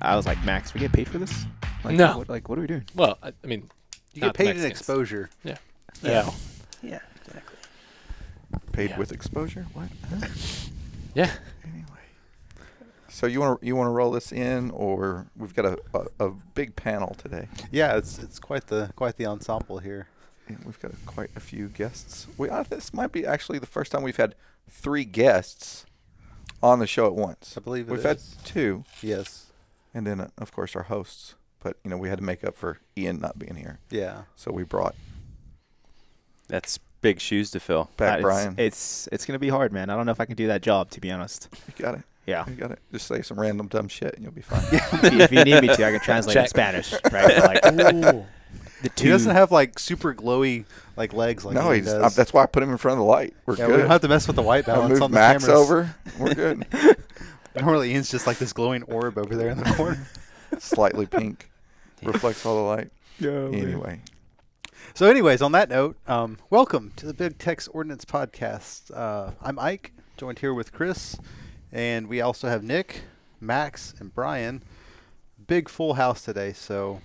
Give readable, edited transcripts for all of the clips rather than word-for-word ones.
I was like, Max, we get paid for this? Like, No. What are we doing? Well, I mean, You not get paid in Mexicans. exposure. Yeah. Yeah. Yeah, exactly. Paid Yeah. with exposure? What? Huh? Yeah. Anyway. So you want to roll this in, or we've got a big panel today. Yeah, it's quite the ensemble here. And we've got quite a few guests. This might be actually the first time we've had 3 guests on the show at once. I believe we've had 2, Yes. and then of course our hosts. But we had to make up for Ian not being here, Yeah. so we brought That's big shoes to fill. back Bryan. It's going to be hard, man. I don't know if I can do that job, to be honest. You got it. Yeah. You got it. Just say some random dumb shit, and you'll be fine. If you need me to, I can translate in Spanish, right? Like, the He doesn't have like super glowy like legs like No, he does. that's why I put him in front of the light. We're Yeah, good. we don't have to mess with the white I balance moved on the Max cameras. over. We're good. Normally, Ian's just like this glowing orb over there in the corner. Slightly pink. Reflects all the light. Anyway. So, anyways, on that note, welcome to the Big Tex Ordnance Podcast. I'm Ike, joined here with Chris, and we also have Nick, Max, and Bryan. Big full house today, so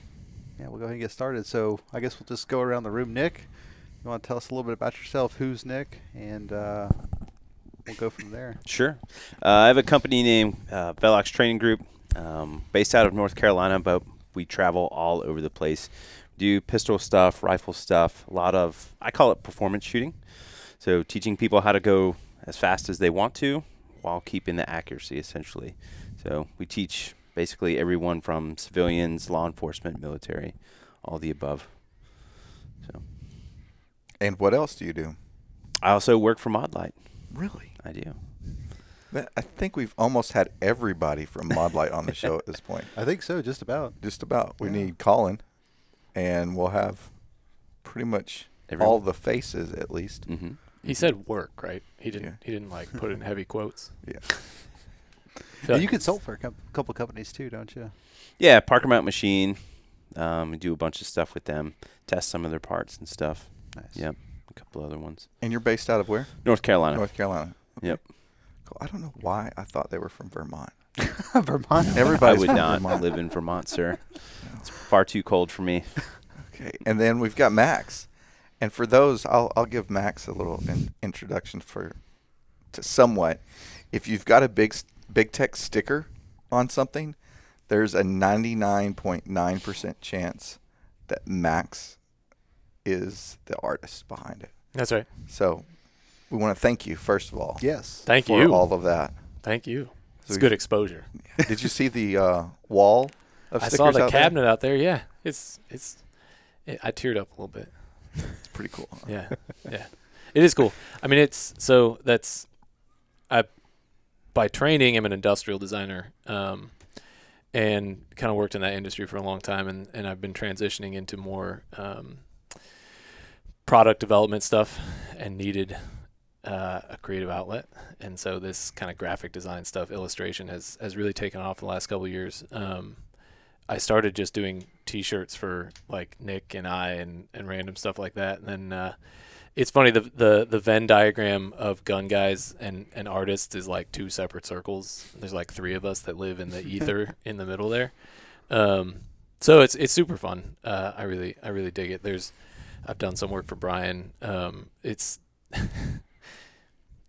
yeah, we'll go ahead and get started. So, I guess we'll just go around the room. Nick, you want to tell us a little bit about yourself? Who's Nick? And we'll go from there. Sure. I have a company named Velox Training Group, based out of North Carolina, but we travel all over the place. Do pistol stuff, rifle stuff, a lot of, I call it performance shooting. So teaching people how to go as fast as they want to while keeping the accuracy, essentially. So we teach basically everyone from civilians, law enforcement, military, all the above. So And what else do you do? I also work for Mod Light. Really? I do. I think we've almost had everybody from Mod Light on the show at this point. I think so, just about. Just about. We Yeah. need Colin, and we'll have pretty much Everyone. all the faces at least. Mm-hmm. He said work, right? He didn't. Yeah. He didn't like put in heavy quotes. Yeah. And you consult for a couple companies too, don't you? Yeah, Parker Mount Machine. We do a bunch of stuff with them, test some of their parts and stuff. Nice. Yep, a couple other ones. And you're based out of where? North Carolina. North Carolina. Okay. Yep. Cool. I don't know why I thought they were from Vermont. Vermont. I Everybody's would from not Vermont. live in Vermont, sir. It's far too cold for me. Okay, and then we've got Max, and for those, I'll give Max a little introduction to somewhat. If you've got a big tech sticker on something, there's a 99.9% chance that Max is the artist behind it. That's right. So we want to thank you first of all. Yes. Thank for you. all of that. Thank you. So It's good exposure. Did you see the wall of I stickers saw the out there? cabinet out there. Yeah, I teared up a little bit. It's pretty cool. Huh? Yeah, yeah, it is cool. I mean, I by training am an industrial designer, and kind of worked in that industry for a long time, and I've been transitioning into more product development stuff, and needed a creative outlet, and so this kind of graphic design stuff, illustration has really taken off the last couple of years. I started just doing T-shirts for like Nick and I and random stuff like that. And then it's funny, the Venn diagram of gun guys and artists is like 2 separate circles. There's like 3 of us that live in the ether in the middle there. So it's super fun. I really dig it. I've done some work for Bryan. It's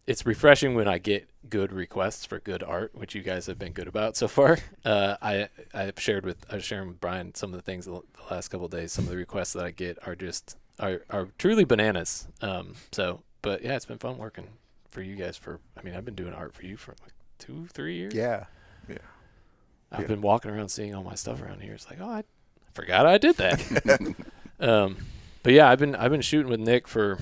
it's refreshing when I get good requests for good art, which you guys have been good about so far. I was sharing with Bryan some of the things the last couple of days. Some of the requests that I get are truly bananas. But yeah, it's been fun working for you guys I've been doing art for you for like 2-3 years. Yeah. Yeah. I've been walking around seeing all my stuff around here. It's like, oh, I forgot I did that. But yeah, I've been shooting with Nick for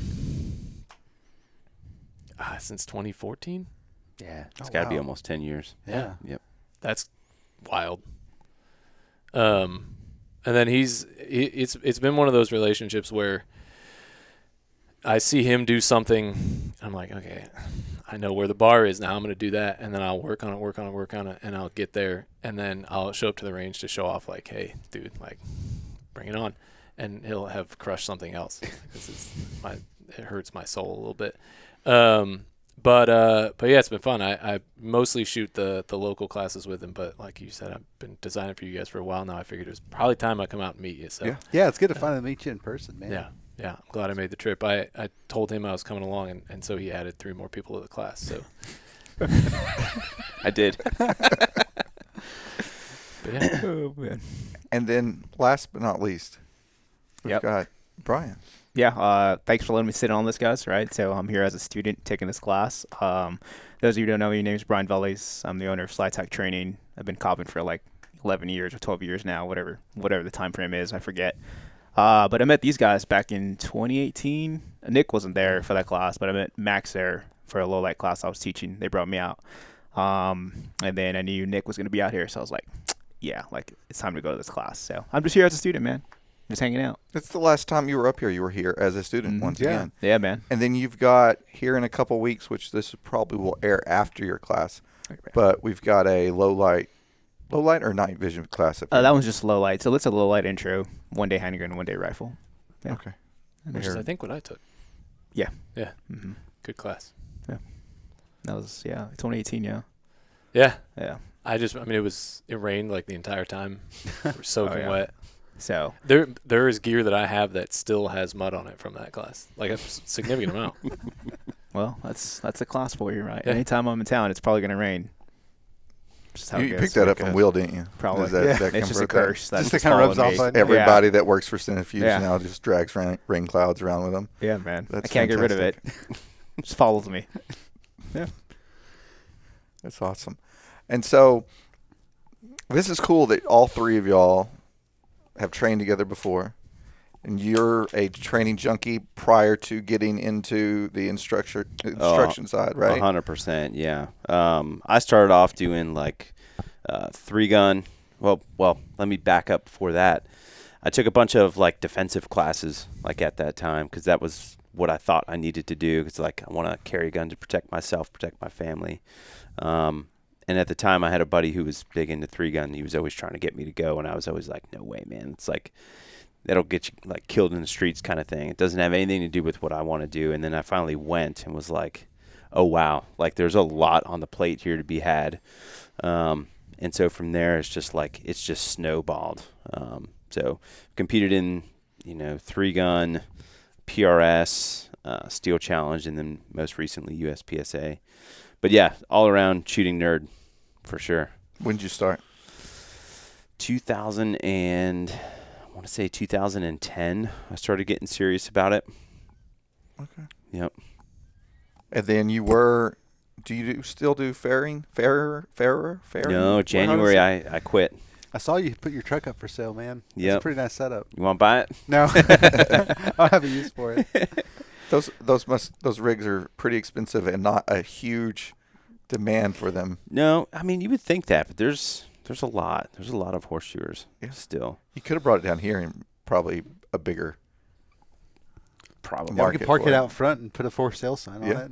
since 2014. Yeah, it's got to be wow. almost 10 years. Yeah. Yep. That's wild. And then it's been one of those relationships where I see him do something. I'm like, okay, I know where the bar is now. I'm going to do that. And then I'll work on it. And I'll get there. And then I'll show up to the range to show off like, hey, dude, like, bring it on. And he'll have crushed something else because it hurts my soul a little bit. But yeah, it's been fun. I mostly shoot the local classes with him, but like you said, I've been designing for you guys for a while now. I figured it was probably time I come out and meet you. So Yeah, it's good to finally meet you in person, man. Yeah, I'm glad I made the trip. I told him I was coming along, and so he added 3 more people to the class. So I did. but yeah. Oh, man. And then last but not least, we've got Bryan. Yeah, thanks for letting me sit on this, guys, right? So I'm here as a student taking this class. Those of you who don't know me, my name is Bryan Velez. I'm the owner of SlideTech Training. I've been copping for like 11 years or 12 years now, whatever the time frame is, I forget. But I met these guys back in 2018. Nick wasn't there for that class, but I met Max there for a low light class I was teaching. They brought me out. And then I knew Nick was going to be out here, so I was like, yeah, like it's time to go to this class. So I'm just here as a student, man. Just hanging out. It's the last time you were up here. You were here as a student once again. Yeah, man. And then you've got here in a couple weeks, which this probably will air after your class, but we've got a low light or night vision class. That one's just low light. So it's a low light intro, 1 day handgun, 1 day rifle. Yeah. Okay. Which is, I think, what I took. Yeah. Yeah. Mm-hmm. Good class. Yeah. That was 2018. Yeah. Yeah. Yeah. It rained like the entire time. We were soaking wet. So there is gear that I have that still has mud on it from that class, like a significant amount. Well, that's a class for you, right? Yeah. Anytime I'm in town, it's probably gonna rain. Just how it You goes. picked that up from Will, didn't you? Probably. Is that It's just a curse. That Just it kind of rubs followed off me. on you. Everybody that works for Centrifuge Yeah. now just drags rain clouds around with them. Yeah, man. That's I can't get rid of it. Just follows me. Yeah. That's awesome. And so this is cool that all 3 of y'all have trained together before, and you're a training junkie prior to getting into the instruction side, right? 100%, yeah. I started off doing like 3-gun. Well, let me back up before that. I took a bunch of like defensive classes like at that time because that was what I thought I needed to do because like I want to carry a gun to protect myself, protect my family. And at the time, I had a buddy who was big into 3-gun. He was always trying to get me to go, and I was always like, no way, man. It's like that'll get you like killed in the streets kind of thing. It doesn't have anything to do with what I want to do. And then I finally went and was like, oh, wow. Like there's a lot on the plate here to be had. And so from there, it's just snowballed. So competed in, 3-gun, PRS, Steel Challenge, and then most recently USPSA. But yeah, all around shooting nerd for sure. When did you start? 2010. I started getting serious about it. Okay. Yep. And then do you still do fairing? No, January I quit. I saw you put your truck up for sale, man. Yep. It's a pretty nice setup. You want to buy it? No. I don't have a use for it. Those rigs are pretty expensive and not a huge demand for them. No, I mean you would think that, but there's a lot. There's a lot of horseshoers still. You could have brought it down here and probably a bigger Probably. Yeah, we could park it out front and put a for sale sign on it.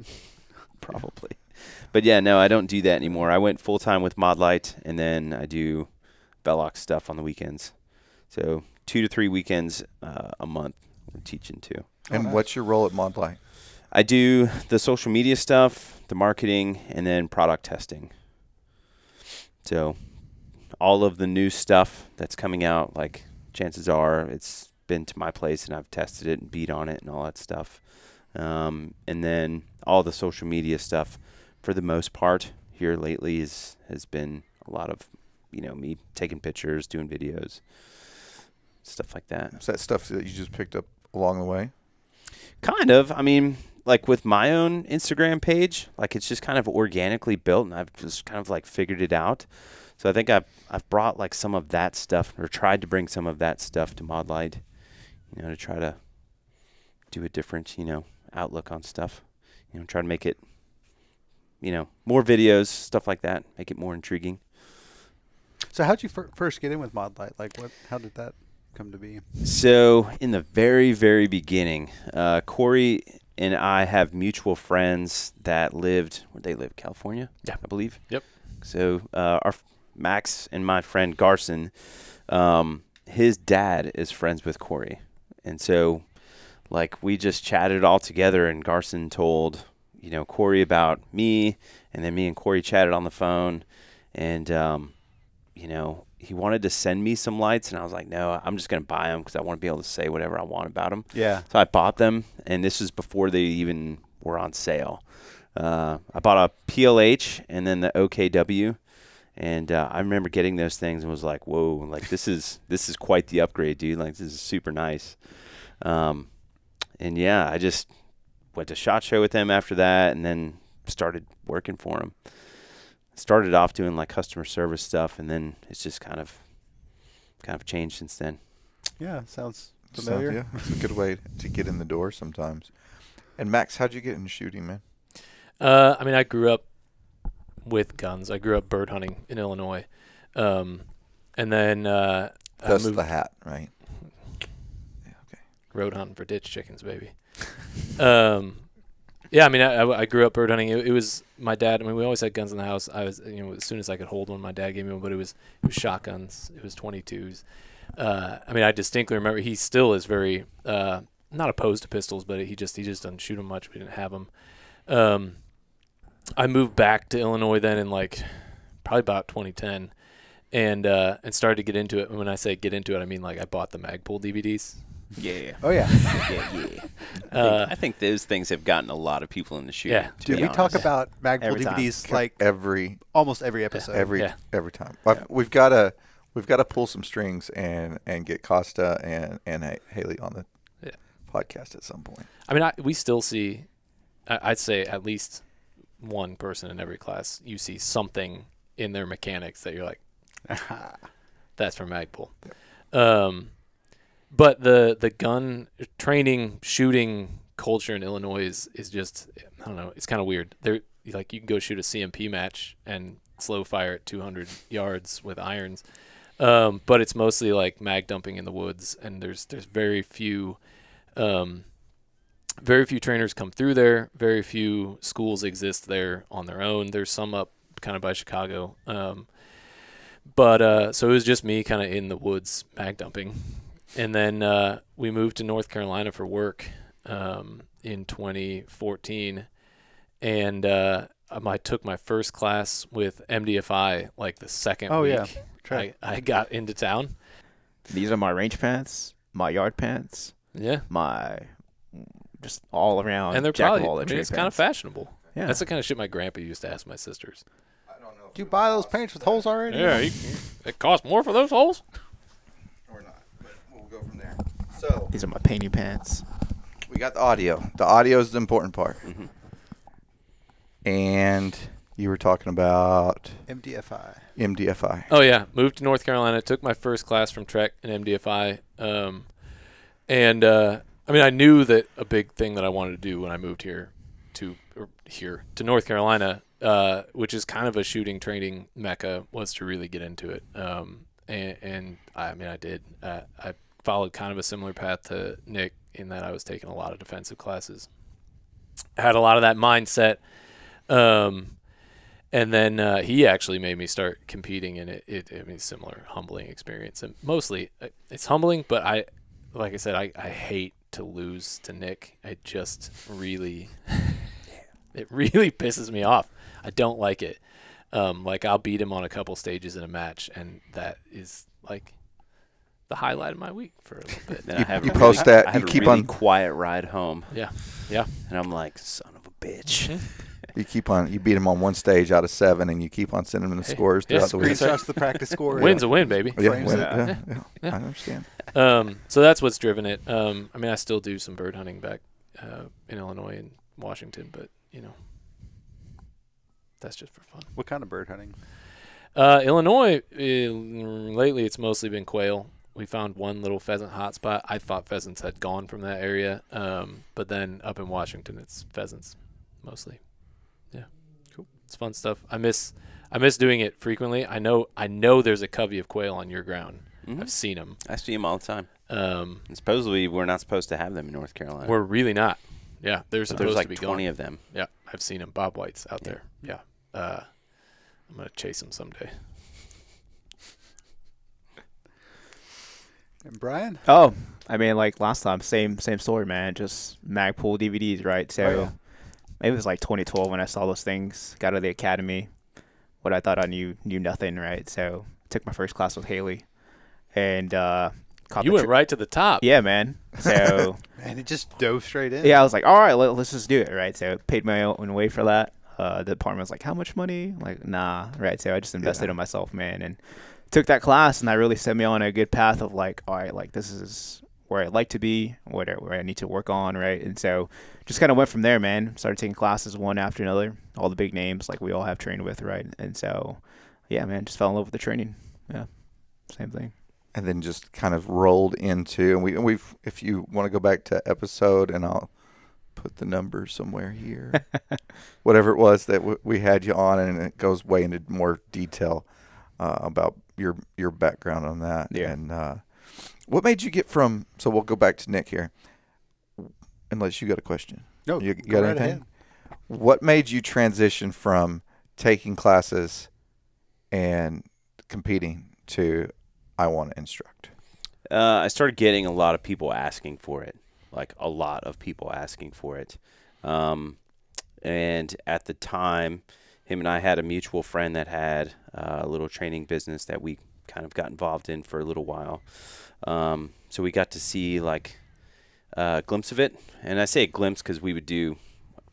Probably. But yeah, no, I don't do that anymore. I went full time with Mod Light, and then I do Velox stuff on the weekends. So 2 to 3 weekends a month I'm teaching too. And what's your role at Mod Light? I do the social media stuff, the marketing, and then product testing. So all of the new stuff that's coming out, like chances are it's been to my place and I've tested it and beat on it and all that stuff. And then all the social media stuff, for the most part, here lately has been a lot of, me taking pictures, doing videos, stuff like that. Is that stuff that you just picked up along the way? Kind of. I mean, like with my own Instagram page, like it's just kind of organically built, and I've just kind of like figured it out. So I think I've brought like some of that stuff, or tried to bring some of that stuff to Mod Light, to try to do a different, outlook on stuff. Try to make it, more videos, stuff like that, make it more intriguing. So how'd you first get in with Mod Light? Like how did that come to be? So in the very, very beginning, Corey and I have mutual friends that lived, where they live, California, yeah, I believe. Yep. So our Max and my friend Garson, his dad is friends with Corey. And so like we just chatted all together, and Garson told, Corey about me, and then me and Corey chatted on the phone, and he wanted to send me some lights, and I was like, no, I'm just going to buy them because I want to be able to say whatever I want about them. Yeah. So I bought them, and this was before they even were on sale. I bought a PLH and then the OKW, and I remember getting those things and was like, whoa, like this is quite the upgrade, dude. Like this is super nice. And yeah, I just went to SHOT Show with them after that, and then started working for them. Started off doing like customer service stuff, and then it's just kind of changed since then. Yeah, sounds familiar. Yeah, it's a good way to get in the door sometimes. And Max, how'd you get into shooting, man? I grew up with guns. I grew up bird hunting in Illinois, and then That's the hat, right? Yeah, okay. Road hunting for ditch chickens, baby. Yeah, I grew up bird hunting. It was my dad. We always had guns in the house. I was, as soon as I could hold one, my dad gave me one. But it was shotguns. It was 22s. I distinctly remember. He still is very not opposed to pistols, but he just doesn't shoot them much. We didn't have them. I moved back to Illinois then in probably about 2010, and started to get into it. And when I say get into it, I mean I bought the Magpul DVDs. Yeah. Oh, yeah. I think those things have gotten a lot of people in the shooting. Yeah. Dude, we talk about Magpul Every time. DVDs almost every episode. Every time. We've got to pull some strings and get Costa and Haley on the podcast at some point. We still see, I'd say at least one person in every class, you see something in their mechanics that you're like, that's from Magpul. But the gun training, shooting culture in Illinois is just, I don't know, it's kind of weird. You can go shoot a CMP match and slow fire at 200 yards with irons. But it's mostly like mag dumping in the woods, and there's very few trainers come through there. Very few schools exist there on their own. There's some up kind of by Chicago. But so it was just me kind of in the woods mag dumping. And then we moved to North Carolina for work in 2014, and I took my first class with MDFI the second week. Yeah. I got into town. These are my range pants, my yard pants, Yeah, my just all around. and they're jack of probably all the trade it's kind of pants. fashionable. Yeah. That's the kind of shit my grandpa used to ask my sisters. Do you buy those pants with holes already? Yeah, it costs more for those holes. Or not, but we'll go from there. So These are my painting pants. we got the audio. The audio is the important part. Mm-hmm. And you were talking about MDFI. Oh yeah, moved to North Carolina. Took my first class from Trek and MDFI. I knew that a big thing that I wanted to do when I moved here to North Carolina, which is kind of a shooting training mecca, was to really get into it. I did. I followed kind of a similar path to Nick in that I was taking a lot of defensive classes. I had a lot of that mindset. And then he actually made me start competing, and it's similar humbling experience. And mostly it's humbling, but I hate to lose to Nick. It just really, it really pisses me off. I don't like it. I'll beat him on a couple stages in a match, and that is the highlight of my week for a little bit. Then I have you a post really, that, I have you a keep really on- quiet ride home, Yeah. and I'm like, son of a bitch. you beat him on one stage out of 7, and you keep on sending him the scores throughout the week. Screenshots the practice score. Win's a win, baby. Yeah, frames it. yeah, I understand. So that's what's driven it. I still do some bird hunting back in Illinois and Washington, but that's just for fun. What kind of bird hunting? Illinois, lately it's mostly been quail. We found one little pheasant hotspot. I thought pheasants had gone from that area, but then up in Washington it's pheasants mostly. Yeah, cool. It's fun stuff. I miss doing it frequently. I know there's a covey of quail on your ground. Mhm. I've seen them. I see them all the time. And supposedly we're not supposed to have them in North Carolina. We're really not. Yeah, they're but supposed there's to be 20 going. of them. Yeah, I've seen them. Bob White's out there. Yeah. I'm gonna chase them someday. And Bryan? Oh, last time, same story, man. Just Magpul DVDs, right? So maybe it was like 2012 when I saw those things. Got out of the academy. What I thought I knew nothing, right? So took my first class with Haley, and caught You the went right to the top. Yeah, man. So Man, it just dove straight in. yeah, I was like, all right, let's just do it, right? So paid my own way for that. The department was like, how much money? I'm like, nah, right? So I just invested in myself, man, and took that class, and that really set me on a good path of like, all right, like this is where I'd like to be, where I need to work on, right? And so just kind of went from there, man. Started taking classes one after another, all the big names like we all have trained with, right? And so, yeah, man, just fell in love with the training. Yeah, same thing. And then just kind of rolled into, and we've, if you want to go back to episode, and I'll put the number somewhere here, whatever it was that we had you on, and it goes way into more detail about your background on that. Yeah. And what made you get from, so we'll go back to Nick here, unless you got a question. No, you go got right anything? ahead. What made you transition from taking classes and competing to I want to instruct? I started getting a lot of people asking for it, like a lot of people asking for it. And at the time, him and I had a mutual friend that had a little training business that we kind of got involved in for a little while. So we got to see like a glimpse of it. And I say a glimpse because we would do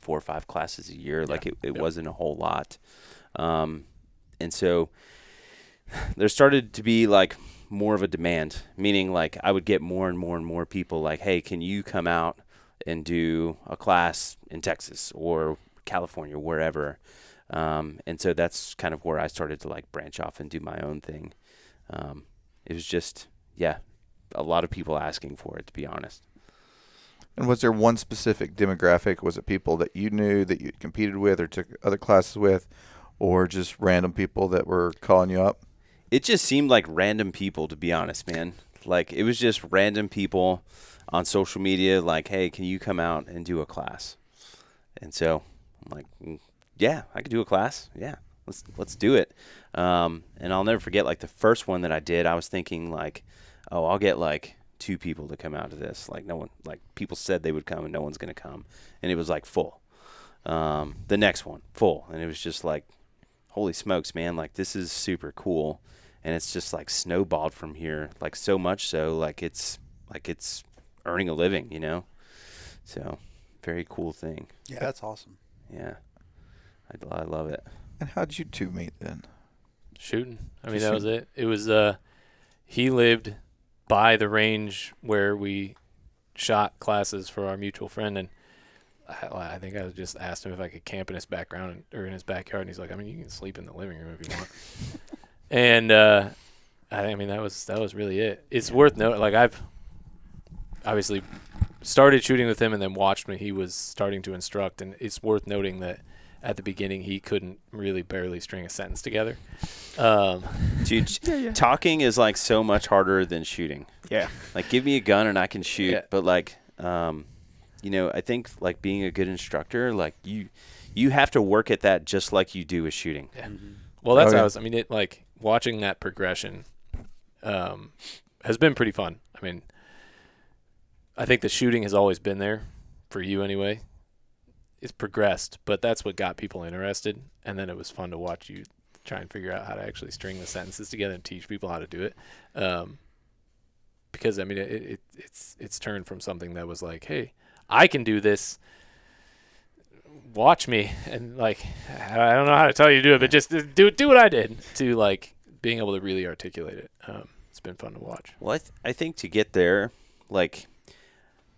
4 or 5 classes a year. Like it wasn't a whole lot. And so there started to be like more of a demand, meaning like I would get more and more and more people like, hey, can you come out and do a class in Texas or California, wherever. And so that's kind of where I started to like branch off and do my own thing. It was just, a lot of people asking for it, to be honest. And was there one specific demographic? Was it people that you knew that you competed with or took other classes with, or just random people that were calling you up? It just seemed like random people, to be honest, man. Like it was just random people on social media like, hey, can you come out and do a class? And so I'm like, yeah, I could do a class. Yeah, let's do it. And I'll never forget like the first one that I did, I was thinking like, oh, I'll get like 2 people to come out to this. Like no one, like people said they would come and no one's going to come. And it was like full. The next one, full. And it was just like, holy smokes, man, like this is super cool. And it's just like snowballed from here, like so much so like it's earning a living, you know? So very cool thing. Yeah, that's awesome. Yeah. I love it. And how'd you two meet then? Shooting. I mean, that was it. It was, he lived by the range where we shot classes for our mutual friend. And I think I just asked him if I could camp in his background or in his backyard. And he's like, I mean, you can sleep in the living room if you want. And, I mean, that was really it. It's worth noting, like I've obviously started shooting with him and then watched when he was starting to instruct. And it's worth noting that at the beginning, he couldn't really barely string a sentence together. Dude, talking is like so much harder than shooting. Yeah. Like give me a gun and I can shoot. Yeah. But like, you know, I think like being a good instructor, like you have to work at that just like you do with shooting. Yeah. Well, that's how I was. I mean, it like watching that progression has been pretty fun. I mean, I think the shooting has always been there for you anyway. It's progressed, but that's what got people interested. And then it was fun to watch you try and figure out how to actually string the sentences together and teach people how to do it. Because I mean, it's turned from something that was like, hey, I can do this. Watch me, and like I don't know how to tell you to do it, but just do what I did, to like being able to really articulate it. It's been fun to watch. Well, I think to get there, like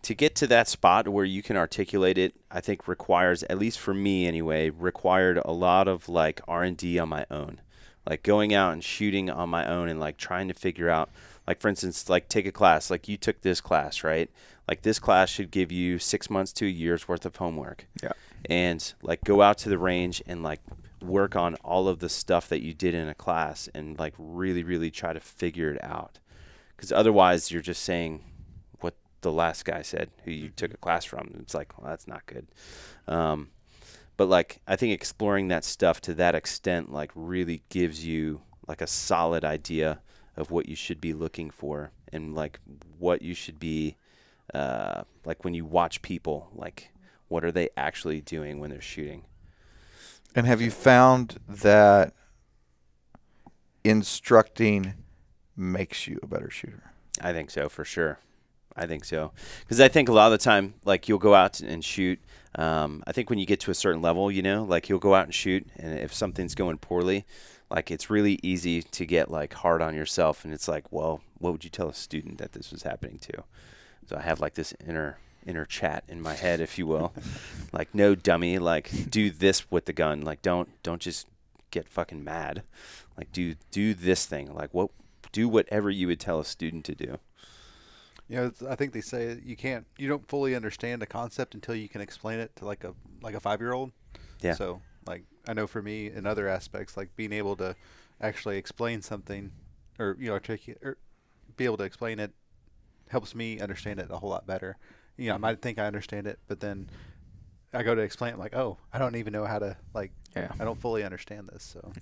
to get to that spot where you can articulate it, I think requires, at least for me anyway, required a lot of like R&D on my own, like going out and shooting on my own and like trying to figure out, like for instance, like take a class, like you took this class, right? Like this class should give you 6 months to a year's worth of homework. Yeah. And like go out to the range and like work on all of the stuff that you did in a class and like really, really try to figure it out. Because otherwise you're just saying what the last guy said who you took a class from. It's like, well, that's not good. But like I think exploring that stuff to that extent like really gives you like a solid idea of what you should be looking for and like what you should be like when you watch people, like What are they actually doing when they're shooting? And have you found that instructing makes you a better shooter? I think so, for sure. I think so. Because I think a lot of the time, like, you'll go out and shoot. I think when you get to a certain level, you know, like, you'll go out and shoot, and if something's going poorly, like, it's really easy to get, like, hard on yourself. And it's like, well, what would you tell a student that this was happening to? So I have, like, this inner chat in my head, if you will. Like, no, dummy, like, do this with the gun. Like, don't just get fucking mad. Like, do this thing. Like, do whatever you would tell a student to do. You know, I think they say you don't fully understand a concept until you can explain it to like a 5-year-old. Yeah. So, like, I know for me in other aspects, like being able to actually explain something, or, you know, or be able to explain it, helps me understand it a whole lot better. You know, I might think I understand it, but then I go to explain it, like, oh, I don't even know how to, like, I don't fully understand this. So.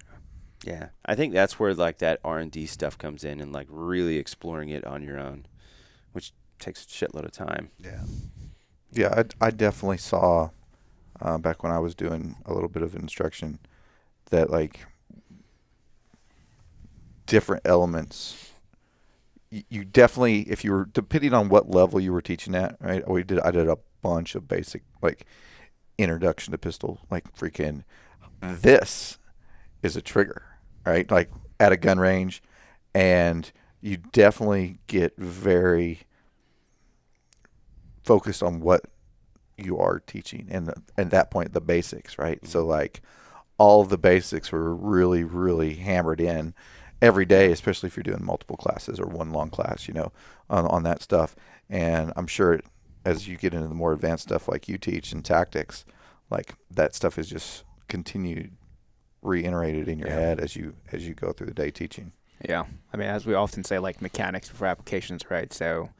Yeah, I think that's where, like, that R&D stuff comes in, and, like, really exploring it on your own, which takes a shitload of time. Yeah. Yeah, I definitely saw back when I was doing a little bit of instruction that, like, different elements, you definitely, if you were, depending on what level you were teaching at, right? I did a bunch of basic, like, introduction to pistol, like, freaking, this is a trigger, right? Like, at a gun range, and you definitely get very focused on what you are teaching, and at that point, the basics, right? Mm-hmm. So, like, all of the basics were really, really hammered in every day, especially if you're doing multiple classes or one long class, you know, on that stuff. And I'm sure as you get into the more advanced stuff like you teach and tactics, like, that stuff is just continued reiterated in your head as you go through the day teaching. Yeah. I mean, as we often say, like, mechanics before applications, right? So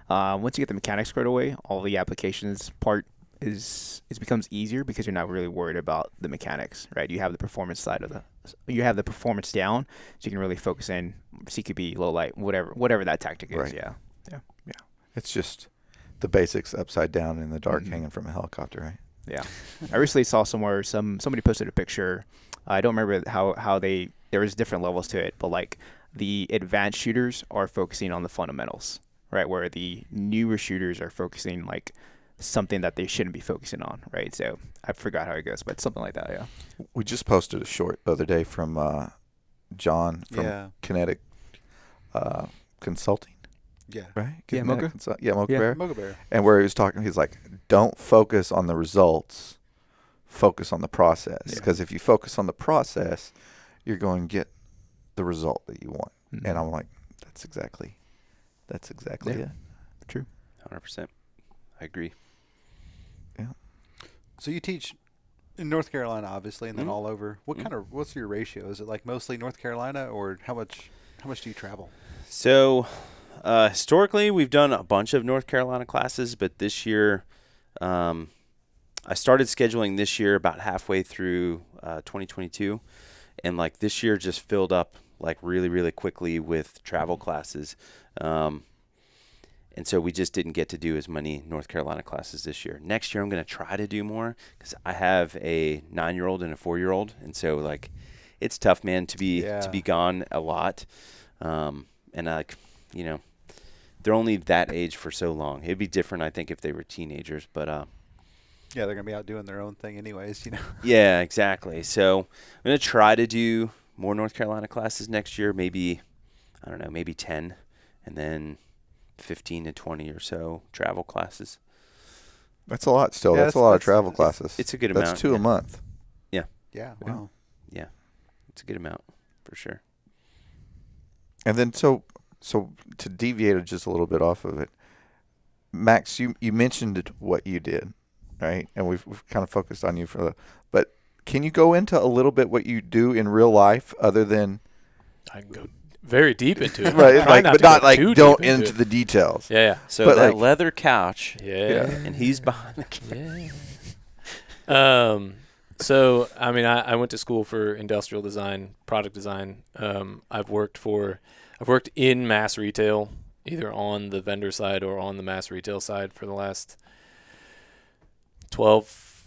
once you get the mechanics squared away, all the applications part it becomes easier because you're not really worried about the mechanics, right? You have the performance side of you have the performance down, so you can really focus in CQB, low light, whatever that tactic is. Right. Yeah. It's just the basics upside down in the dark, hanging from a helicopter, right? Yeah. I recently saw somewhere somebody posted a picture. I don't remember how there was different levels to it, but, like, the advanced shooters are focusing on the fundamentals, right? Where the newer shooters are focusing, like, something that they shouldn't be focusing on, right? So I forgot how it goes, but something like that, yeah. We just posted a short the other day from John from Kinetic Consulting. Yeah. Right? Yeah, Mocha. Mocha Bear. And where he was talking, he's like, don't focus on the results, focus on the process. Because if you focus on the process, you're going to get the result that you want. Mm-hmm. And I'm like, that's exactly it. True. 100%. I agree. Yeah. So you teach in North Carolina, obviously, and then all over. What's your ratio? Is it, like, mostly North Carolina, or how much do you travel? So historically, we've done a bunch of North Carolina classes, but this year, I started scheduling this year about halfway through 2022, and, like, this year just filled up, like, really, really quickly with travel classes. And so we just didn't get to do as many North Carolina classes this year. Next year, I'm going to try to do more because I have a 9-year-old and a 4-year-old. And so, like, it's tough, man, to be gone a lot. And, like, you know, they're only that age for so long. It'd be different, I think, if they were teenagers. But yeah, they're going to be out doing their own thing anyways, you know. Yeah, exactly. So I'm going to try to do more North Carolina classes next year. Maybe, I don't know, maybe 10. And then 15 to 20 or so travel classes. That's a lot still. That's a lot of travel classes. It's a good amount. That's 2 a month. Yeah. Yeah. Wow. Yeah. It's a good amount for sure. And then so to deviate just a little bit off of it, Max, you mentioned what you did, right? And we've kind of focused on you but can you go into a little bit what you do in real life other than I can go very deep into it. Right, like, but not like don't into the details. Yeah. So but that like, leather couch. Yeah. And he's behind the camera. Yeah. So I mean, I went to school for industrial design, product design. I've worked in mass retail, either on the vendor side or on the mass retail side for the last 12,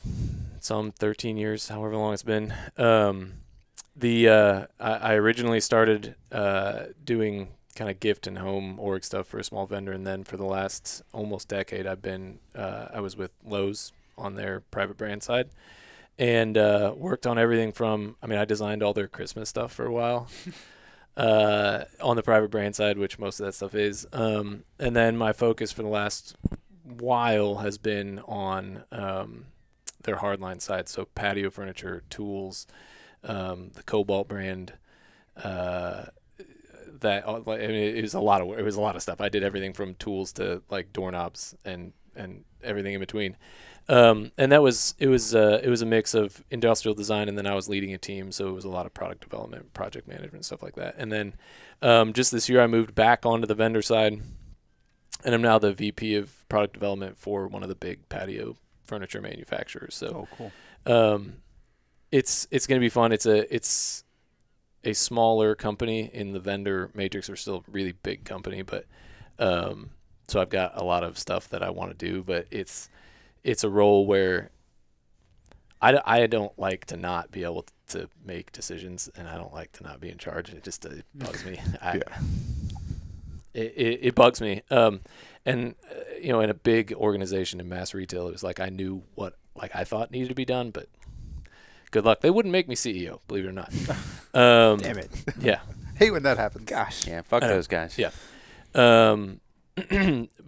some 13 years, however long it's been. I originally started doing kind of gift and home org stuff for a small vendor, and then for the last almost decade, I was with Lowe's on their private brand side, and worked on everything from. I mean, I designed all their Christmas stuff for a while. On the private brand side, which most of that stuff is. And then my focus for the last while has been on their hardline side, so patio furniture, tools, the Cobalt brand. It was a lot of work. It was a lot of stuff. I did everything from tools to like doorknobs and everything in between. And it was a mix of industrial design, and then I was leading a team, so it was a lot of product development, project management, stuff like that. And then just this year, I moved back onto the vendor side, and I'm now the VP of product development for one of the big patio furniture manufacturers. So, cool. It's going to be fun. It's a smaller company in the vendor matrix. We're still a really big company, but so I've got a lot of stuff that I want to do, but it's a role where I don't like to not be able to make decisions, and I don't like to not be in charge. It just bugs me. It bugs me. In a big organization in mass retail, it was like I knew what I thought needed to be done, but good luck. They wouldn't make me CEO, believe it or not. Damn it. Yeah. Hate when that happens. Gosh. Yeah, fuck those guys. Yeah.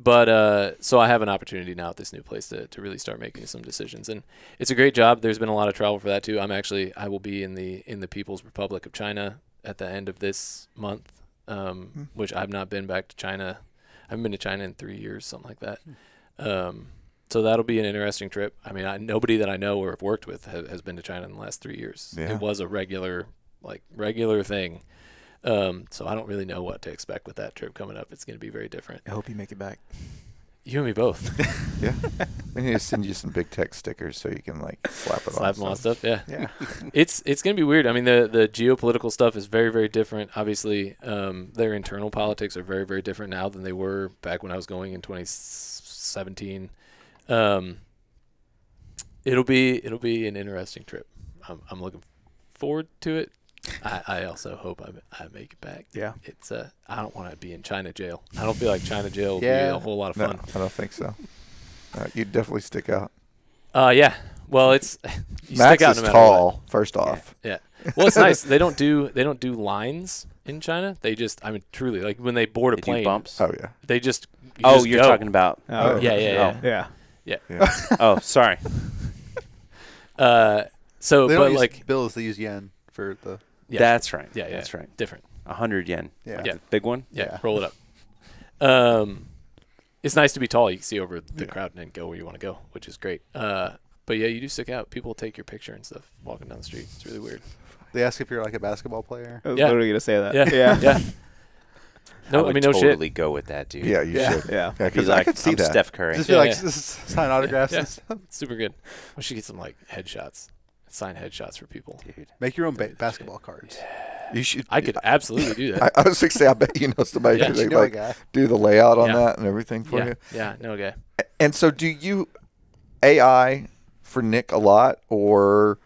But so I have an opportunity now at this new place to really start making some decisions, and it's a great job. There's been a lot of travel for that too. I will be in the People's Republic of China at the end of this month, which I've not been back to China. I haven't been to China in 3 years, something like that. So that'll be an interesting trip. I mean, nobody that I know or have worked with has been to China in the last 3 years. Yeah. It was a regular thing. So I don't really know what to expect with that trip coming up. It's going to be very different. I hope you make it back. You and me both. Yeah. We need to send you some big tech stickers so you can slap it on. Slap them on stuff. Yeah. Yeah. It's going to be weird. I mean, the geopolitical stuff is very, very different. Obviously, their internal politics are very, very different now than they were back when I was going in 2017. It'll be an interesting trip. I'm looking forward to it. I also hope I make it back. Yeah. It's I don't want to be in China jail. I don't feel like China jail will be a whole lot of No, fun. I don't think so. You'd definitely stick out. Yeah. Well, it's you Max stick out is no matter tall. what. First off, Yeah. Well, it's nice. They don't do lines in China. They just, I mean, truly, like when they board a They plane, do bumps. oh yeah, they just. You're go. talking about. Oh, Yeah. Yeah. Oh, sorry. So, They but don't use like, bills, they use yen for the. yeah, That's right. yeah, That's right. different. 100 yen. Yeah. Yeah. The big one. Yeah, Yeah. roll it up. It's nice to be tall. You can see over the Yeah. crowd and go where you want to go, which is great. But yeah, you do stick out. People take your picture and stuff walking down the street. It's really weird. They ask if you're like a basketball player. I was Yeah. literally going to say that. Yeah, yeah. No, would I mean, no totally shit. go with that, dude. yeah. You should. Yeah. Yeah, Be 'cause like, I could see I'm that. Steph Curry. Just be Yeah, like, yeah. sign autographs Yeah. and stuff. It's super good. We should get some like headshots, sign headshots for people. Dude. Make your own basketball cards. You should. I could absolutely do that. I was going to say, I bet you know somebody Yeah. who You they know a like guy. do the layout on Yeah. that and everything for Yeah, you. yeah, no, okay. And so, do you AI for Nick a lot, or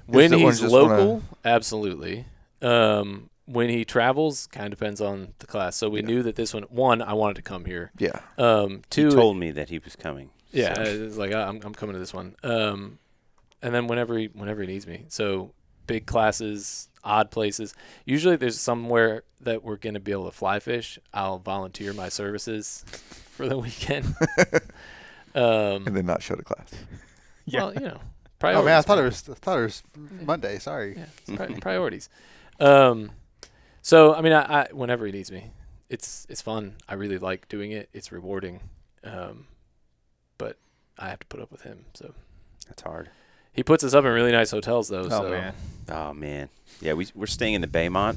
When it one he's just local, absolutely. When he travels, kind of depends on the class. So we knew that this one, I wanted to come here. yeah, He Two, told me that he was coming. yeah, So. it's like I'm coming to this one. And then whenever he needs me. So big classes, odd places. Usually there's somewhere that we're going to be able to fly fish. I'll volunteer my services for the weekend. and then not show to class. Yeah. Well, Oh man, I priorities. thought it was Monday. Sorry. Yeah, it's priorities. So I mean, I whenever he needs me, it's fun. I really like doing it. It's rewarding, but I have to put up with him. So That's hard. he puts us up in really nice hotels, though. Oh, so man. Oh, man. Yeah, we're staying in the Baymont.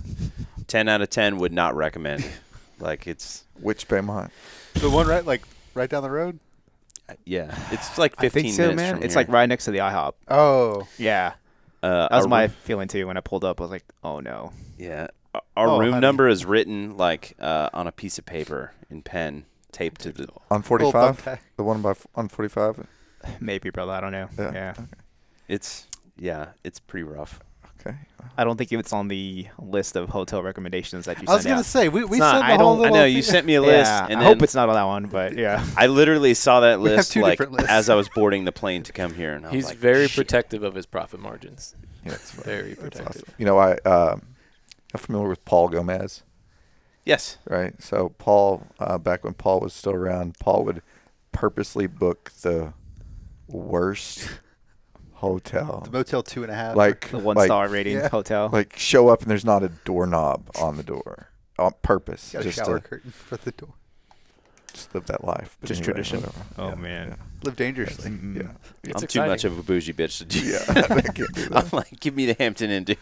10 out of 10 would not recommend. Like, it's, Which Baymont? The one right down the road. yeah. It's like I 15 think so, minutes man. from It's here. like right next to the IHOP. Oh. Yeah. That was our my room- feeling, too, when I pulled up. I was like, oh, no. Yeah. Our Oh, room honey. number is written, like, on a piece of paper in pen, taped to the... On Little 45? thumbtack. The one on 45? Maybe, brother. I don't know. Yeah. It's pretty rough. Okay. I don't think it's on the list of hotel recommendations that you sent I was going out. to say, we It's not. sent the I whole don't. I little know you thing- sent me a list, Yeah, and I then hope it's not on that one, but yeah. I literally saw that We have list 2 like different lists. as I was boarding the plane to come here, and I was He's like, very shit. protective of his profit margins. Yeah, that's Very That's protective. awesome. You know, I'm familiar with Paul Gomez, Yes. right? So Paul, back when Paul was still around, Paul would purposely book the worst hotel. The Motel 2.5. Like The 1-star rating Yeah. hotel. Like show up and there's not a doorknob on the door on purpose. Got a Just shower to curtain for the door. just live that life. But Just anyway, tradition. whatever. Oh, Yeah, man. Live dangerously. Mm. Yeah. It's I'm exciting. too much of a bougie bitch to do. Yeah. I can't do that. I'm like, give me the Hampton Inn, dude.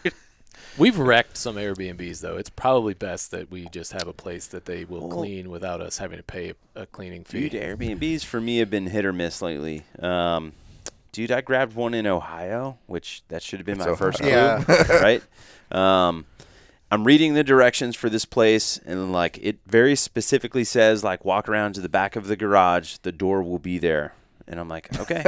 We've wrecked some Airbnbs, though. It's probably best that we just have a place that they will clean without us having to pay a cleaning fee. Dude, Airbnbs for me have been hit or miss lately. Dude, I grabbed one in Ohio, which that should have been It's my first clue, Yeah. right? I'm reading the directions for this place, and like it very specifically says, like, walk around to the back of the garage. The door will be there. And I'm like, okay.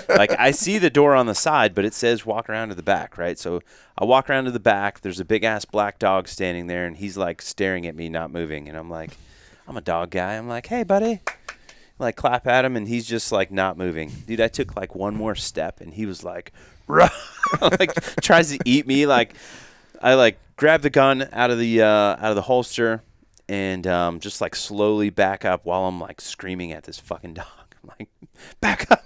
Like, I see the door on the side, but it says walk around to the back, right? So I walk around to the back. There's a big-ass black dog standing there, and he's, like, staring at me, not moving. And I'm like, I'm a dog guy. I'm like, hey, buddy. Like, clap at him, and he's just, like, not moving. Dude, I took, like, one more step, and he was like, like, tries to eat me. Like, I, like, grab the gun out of the holster and just, like, slowly back up while I'm, like, screaming at this fucking dog. I'm like, back up.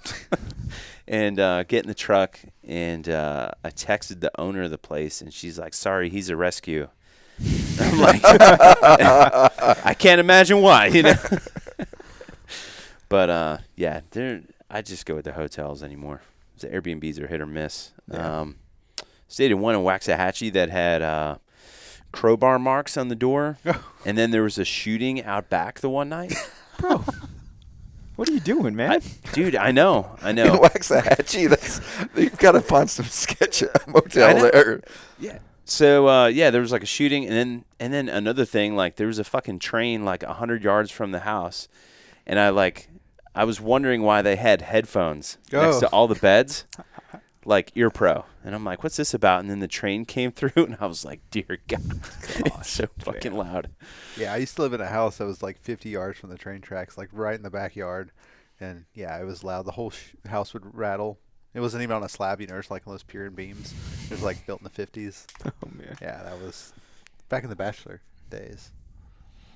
And get in the truck, and I texted the owner of the place, and she's like, sorry, he's a rescue. I'm like, I can't imagine why, you know. But yeah, I just go with the hotels anymore. The Airbnbs are hit or miss. Yeah. Stayed in one in Waxahachie that had crowbar marks on the door, and then there was a shooting out back the one night. Bro, what are you doing, man? Dude, I know. In Waxahachie, you've got to find some sketch I motel know. there. Yeah. So yeah, there was like a shooting, and then another thing, like there was a fucking train like 100 yards from the house, and I was wondering why they had headphones next to all the beds, like ear pro, and I'm like, what's this about? And then the train came through, and I was like, dear God, it's so fucking loud. Yeah, I used to live in a house that was like 50 yards from the train tracks, like right in the backyard. And yeah, it was loud. The whole house would rattle. It wasn't even on a slab, you know, it's like on those pier and beams. It was like built in the 50s. Oh, man. Yeah, that was back in the Bachelor days.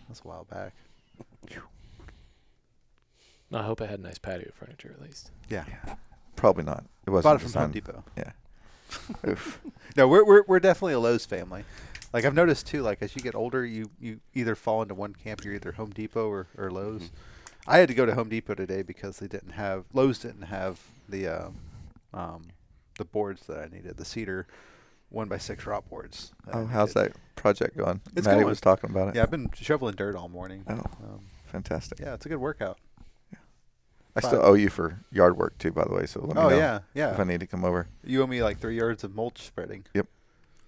That's a while back. I hope it had nice patio furniture at least. Yeah. Probably not. It wasn't. Bought it from designed- Home Depot. Yeah. Oof. No, we're definitely a Lowe's family. Like I've noticed too, like as you get older, you either fall into one camp, you're either Home Depot or Lowe's. Mm-hmm. I had to go to Home Depot today because Lowe's didn't have the boards that I needed, the cedar 1x6 drop boards. that I Oh, how's needed. that project going? It's Maddie going. was talking about it. Yeah, I've been shoveling dirt all morning. Oh, fantastic. Yeah, it's a good workout. I still owe you for yard work too, by the way. So let me Oh know yeah, if yeah. I need to come over. You owe me like 3 yards of mulch spreading.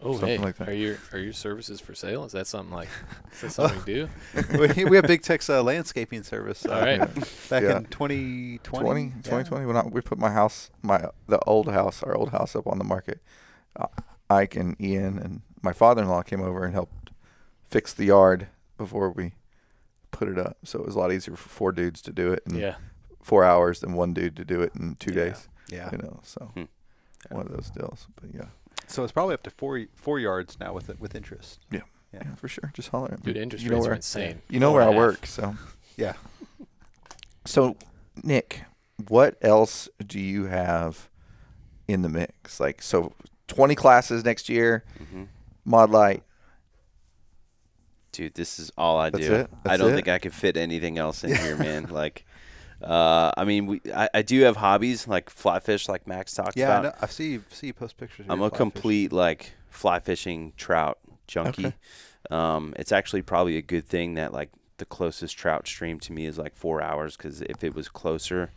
Oh, Something hey, like that. are your services for sale? Is that something we do? we have Big Tech's landscaping service. All right. Back Yeah. in 2020. 2020 when we put our old house up on the market. Ike and Ian and my father-in-law came over and helped fix the yard before we put it up. So it was a lot easier for 4 dudes to do it in Yeah. 4 hours than 1 dude to do it in 2 days. Yeah. You know, so one of those deals. But yeah. So it's probably up to 4 yards now with interest. Yeah. Yeah. Yeah, for sure. Just holler at me. Dude, interest You know rates are where- insane. You know where I 4.5. work, so. Yeah. So, Nick, what else do you have in the mix? Like, so 20 classes next year, Mod Light. Dude, this is all I That's do. it? I That's don't it? think I could fit anything else in here, man. Like, I mean, I do have hobbies like fly fish, like Max talked Yeah, about. I see you post pictures. Of I'm your a fly fish. complete like fly fishing trout junkie. Okay. It's actually probably a good thing that like the closest trout stream to me is like 4 hours, because if it was closer,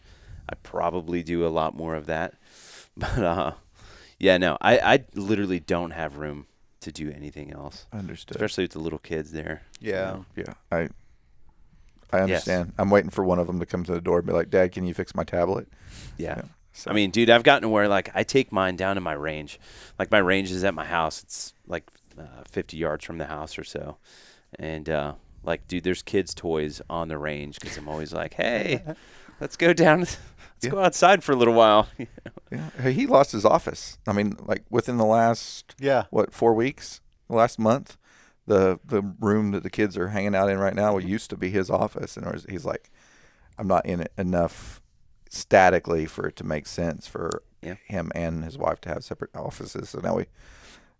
I probably do a lot more of that. But yeah, no, I literally don't have room to do anything else, Understood. especially with the little kids there. Yeah. Yeah, I understand. I'm waiting for one of them to come to the door and be like, Dad, can you fix my tablet? Yeah. So, I mean, dude, I've gotten to where, like, I take mine down to my range. Like, my range is at my house. It's, like, 50 yards from the house or so. And, like, dude, there's kids' toys on the range because I'm always like, hey, let's go down. Let's go outside for a little while. yeah. Hey, he lost his office. I mean, like, within the last, 4 weeks, last month, the room that the kids are hanging out in right now used to be his office. And he's like, I'm not in it enough statically for it to make sense for him and his wife to have separate offices. So now we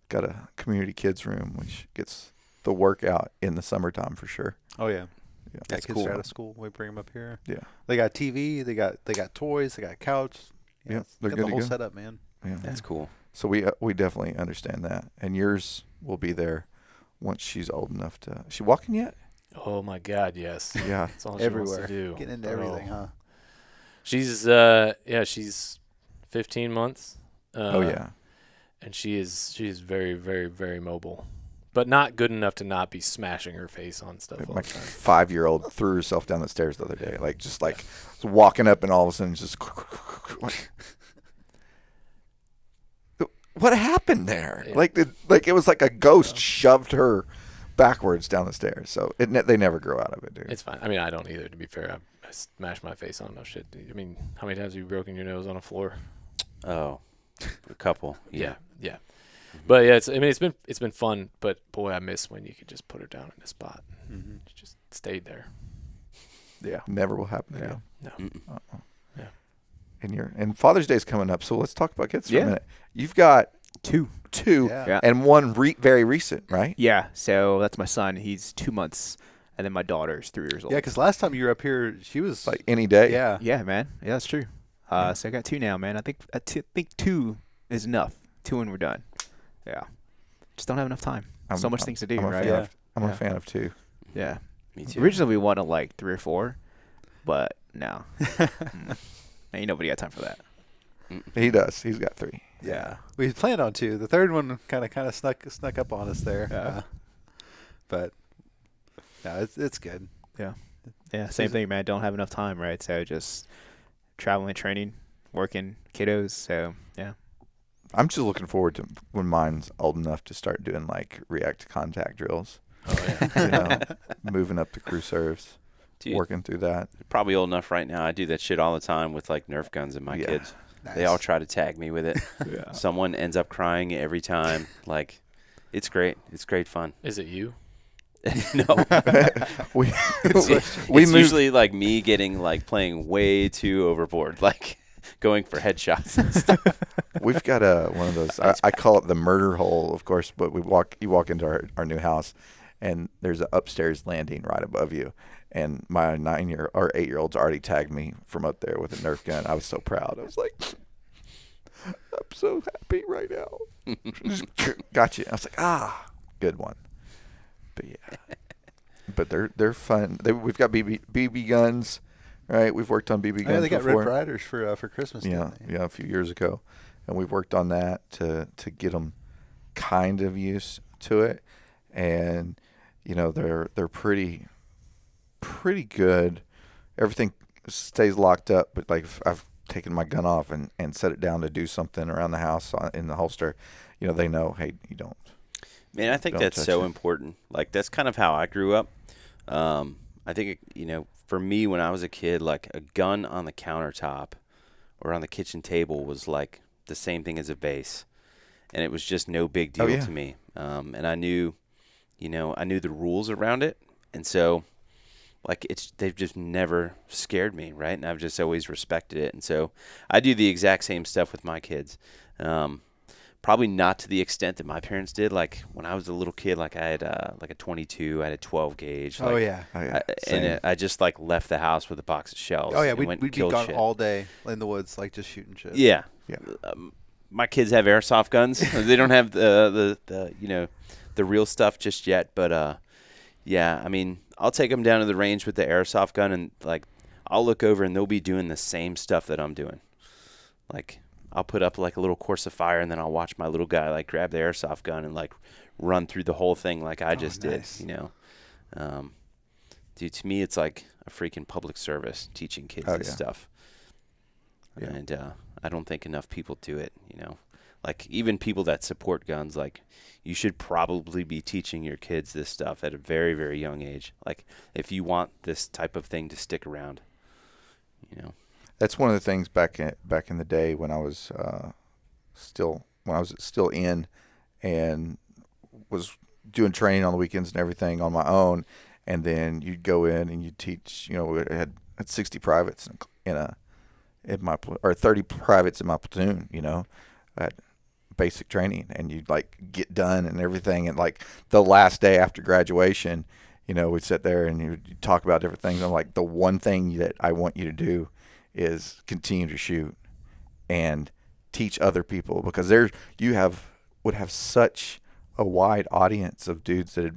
got a community kids room, which gets the workout in the summertime for sure. Oh yeah. That's kids cool. are out of school. We bring them up here. Yeah. They got TV. They got toys. They got couch. Yeah, they're got good the to whole go. setup, man. Yeah. That's cool. So we definitely understand that. And yours will be there once she's old enough to. Is she walking yet? Oh my God, yes. Yeah. That's all she Everywhere. wants to do. Getting into Oh. everything, huh? She's she's 15 months. Oh yeah. And she is very, very, very mobile, but not good enough to not be smashing her face on stuff all My the time. 5-year-old threw herself down the stairs the other day, like just like walking up, and all of a sudden just. What happened there? Yeah. Like it was like a ghost shoved her backwards down the stairs. So they never grow out of it, dude. It's fine. I mean, I don't either, to be fair. I smash my face on no shit. I mean, how many times have you broken your nose on a floor? Oh, a couple. Yeah. But yeah, it's been fun. But boy, I miss when you could just put her down in a spot. Mm-hmm. She just stayed there. Yeah, never will happen Yeah. again. No. Uh-uh. Yeah. And Father's Day's coming up, so let's talk about kids for Yeah. a minute. You've got Two. Yeah. and one very recent, right? Yeah, so that's my son. He's 2 months, and then my daughter's 3 years old. Yeah, because last time you were up here, she was Like any day. yeah. Yeah, man. Yeah, that's true. So I got two now, man. I think two is enough. Two and we're done. Yeah. Just don't have enough time. So much things to do, I'm a right? fan of- I'm a Yeah. fan of 2. Yeah. Me too. Originally, we wanted like 3 or 4, but no. Ain't nobody got time for that. He does. He's got 3. Yeah, we planned on 2. The third one kind of snuck up on us there. Yeah. But no, it's good. Yeah, same thing, man. Don't have enough time, right? So just traveling, training, working, kiddos. So yeah. I'm just looking forward to when mine's old enough to start doing like react to contact drills. Oh yeah. You know, moving up to crew serves, Dude, working through that. probably old enough right now. I do that shit all the time with, like, Nerf guns and my Yeah. kids. Nice. They all try to tag me with it. Yeah. Someone ends up crying every time. Like, it's great. It's great fun. Is it you? No. we It's we moved. usually, like, me getting, like, playing way too overboard. Like, going for headshots and stuff. We've got one of those. I call it the murder hole, of course. But you walk into our new house, and there's an upstairs landing right above you. And my 8-year-old's already tagged me from up there with a Nerf gun. I was so proud. I was like, I'm so happy right now. Gotcha. I was like, good one. But yeah, but they're fun. We've got BB guns, right? We've worked on BB guns. Oh, yeah, they got before. Red Riders for Christmas. Yeah, didn't they? yeah, a few years ago, and we've worked on that to get them kind of used to it, and you know they're pretty good. Everything stays locked up, but like if I've taken my gun off and set it down to do something around the house in the holster, you know they know, hey, you don't. Man, I think Don't that's touch so it. important. Like, that's kind of how I grew up. I think, for me, when I was a kid, like, a gun on the countertop or on the kitchen table was like the same thing as a vase. And it was just no big deal yeah. to me. And I knew the rules around it. And so, like, they've just never scared me, right? And I've just always respected it. And so I do the exact same stuff with my kids. Probably not to the extent that my parents did. Like, when I was a little kid, like, I had like a 22, I had a 12 gauge. Like, Oh yeah. Oh, yeah, I just, like, left the house with a box of shells. Oh yeah. and We'd went be and killed gone shit. all day in the woods, like just shooting shit. Yeah. Yeah. My kids have airsoft guns. They don't have the real stuff just yet. But yeah, I mean, I'll take them down to the range with the airsoft gun, and like, I'll look over and they'll be doing the same stuff that I'm doing. Like, I'll put up like a little course of fire, and then I'll watch my little guy like grab the airsoft gun and like run through the whole thing like I just nice. did. Dude, to me, it's like a freaking public service teaching kids Oh, this yeah. stuff. Yeah. And I don't think enough people do it, you know. Like, even people that support guns, like, you should probably be teaching your kids this stuff at a very, very young age. Like, if you want this type of thing to stick around, you know. That's one of the things back in the day when I was still in and was doing training on the weekends and everything on my own, and then you'd go in and you'd teach. You know, we had 60 privates in my or 30 privates in my platoon. You know, at basic training, and you'd like get done and everything, and like the last day after graduation, you know, we'd sit there and you'd talk about different things. I'm like, the one thing that I want you to do is continue to shoot and teach other people, because would have such a wide audience of dudes that, you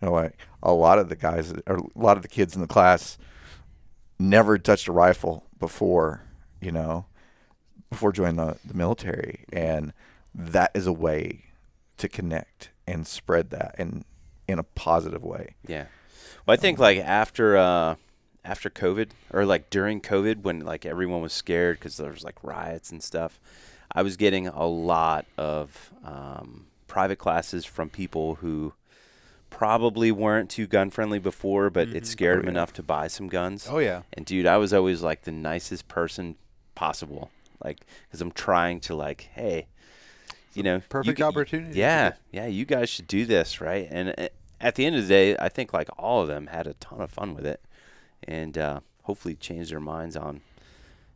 know, like a lot of the guys or a lot of the kids in the class never touched a rifle before, you know, before joining the military, and that is a way to connect and spread that in a positive way. Yeah. Well, I think like after COVID, or like during COVID, when like everyone was scared because there was like riots and stuff, I was getting a lot of private classes from people who probably weren't too gun friendly before, but it scared them enough to buy some guns. Oh yeah. And dude, I was always like the nicest person possible, like, because I'm trying to like, hey, you know, Perfect opportunity. Yeah, you guys should do this, right? And at the end of the day, I think like all of them had a ton of fun with it, and hopefully changed their minds on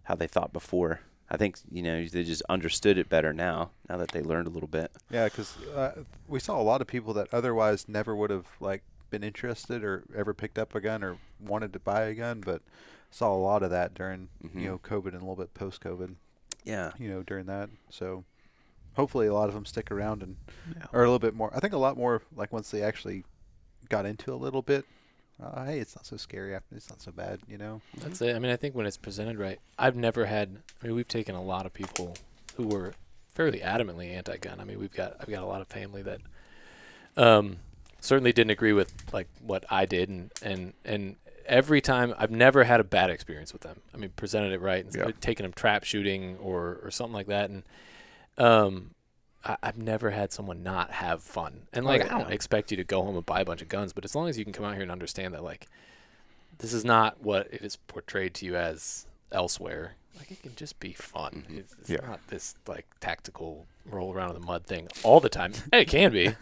how they thought before. I think, you know, they just understood it better now that they learned a little bit. Yeah, because we saw a lot of people that otherwise never would have like been interested or ever picked up a gun or wanted to buy a gun, but saw a lot of that during you know, COVID and a little bit post COVID. Yeah. You know, during that. So hopefully a lot of them stick around and are a little bit more. I think a lot more like once they actually got into a little bit. Hey, it's not so scary after. It's not so bad, you know. That's it. I mean, I think when it's presented right, we've taken a lot of people who were fairly adamantly anti-gun. I mean, I've got a lot of family that certainly didn't agree with like what I did, and every time I've never had a bad experience with them. I mean, presented it right, and taking them trap shooting or something like that, and I've never had someone not have fun. And like, I don't expect you to go home and buy a bunch of guns, but as long as you can come out here and understand that like this is not what it is portrayed to you as elsewhere. Like, it can just be fun. It's not this like tactical roll around in the mud thing all the time. Hey, it can be.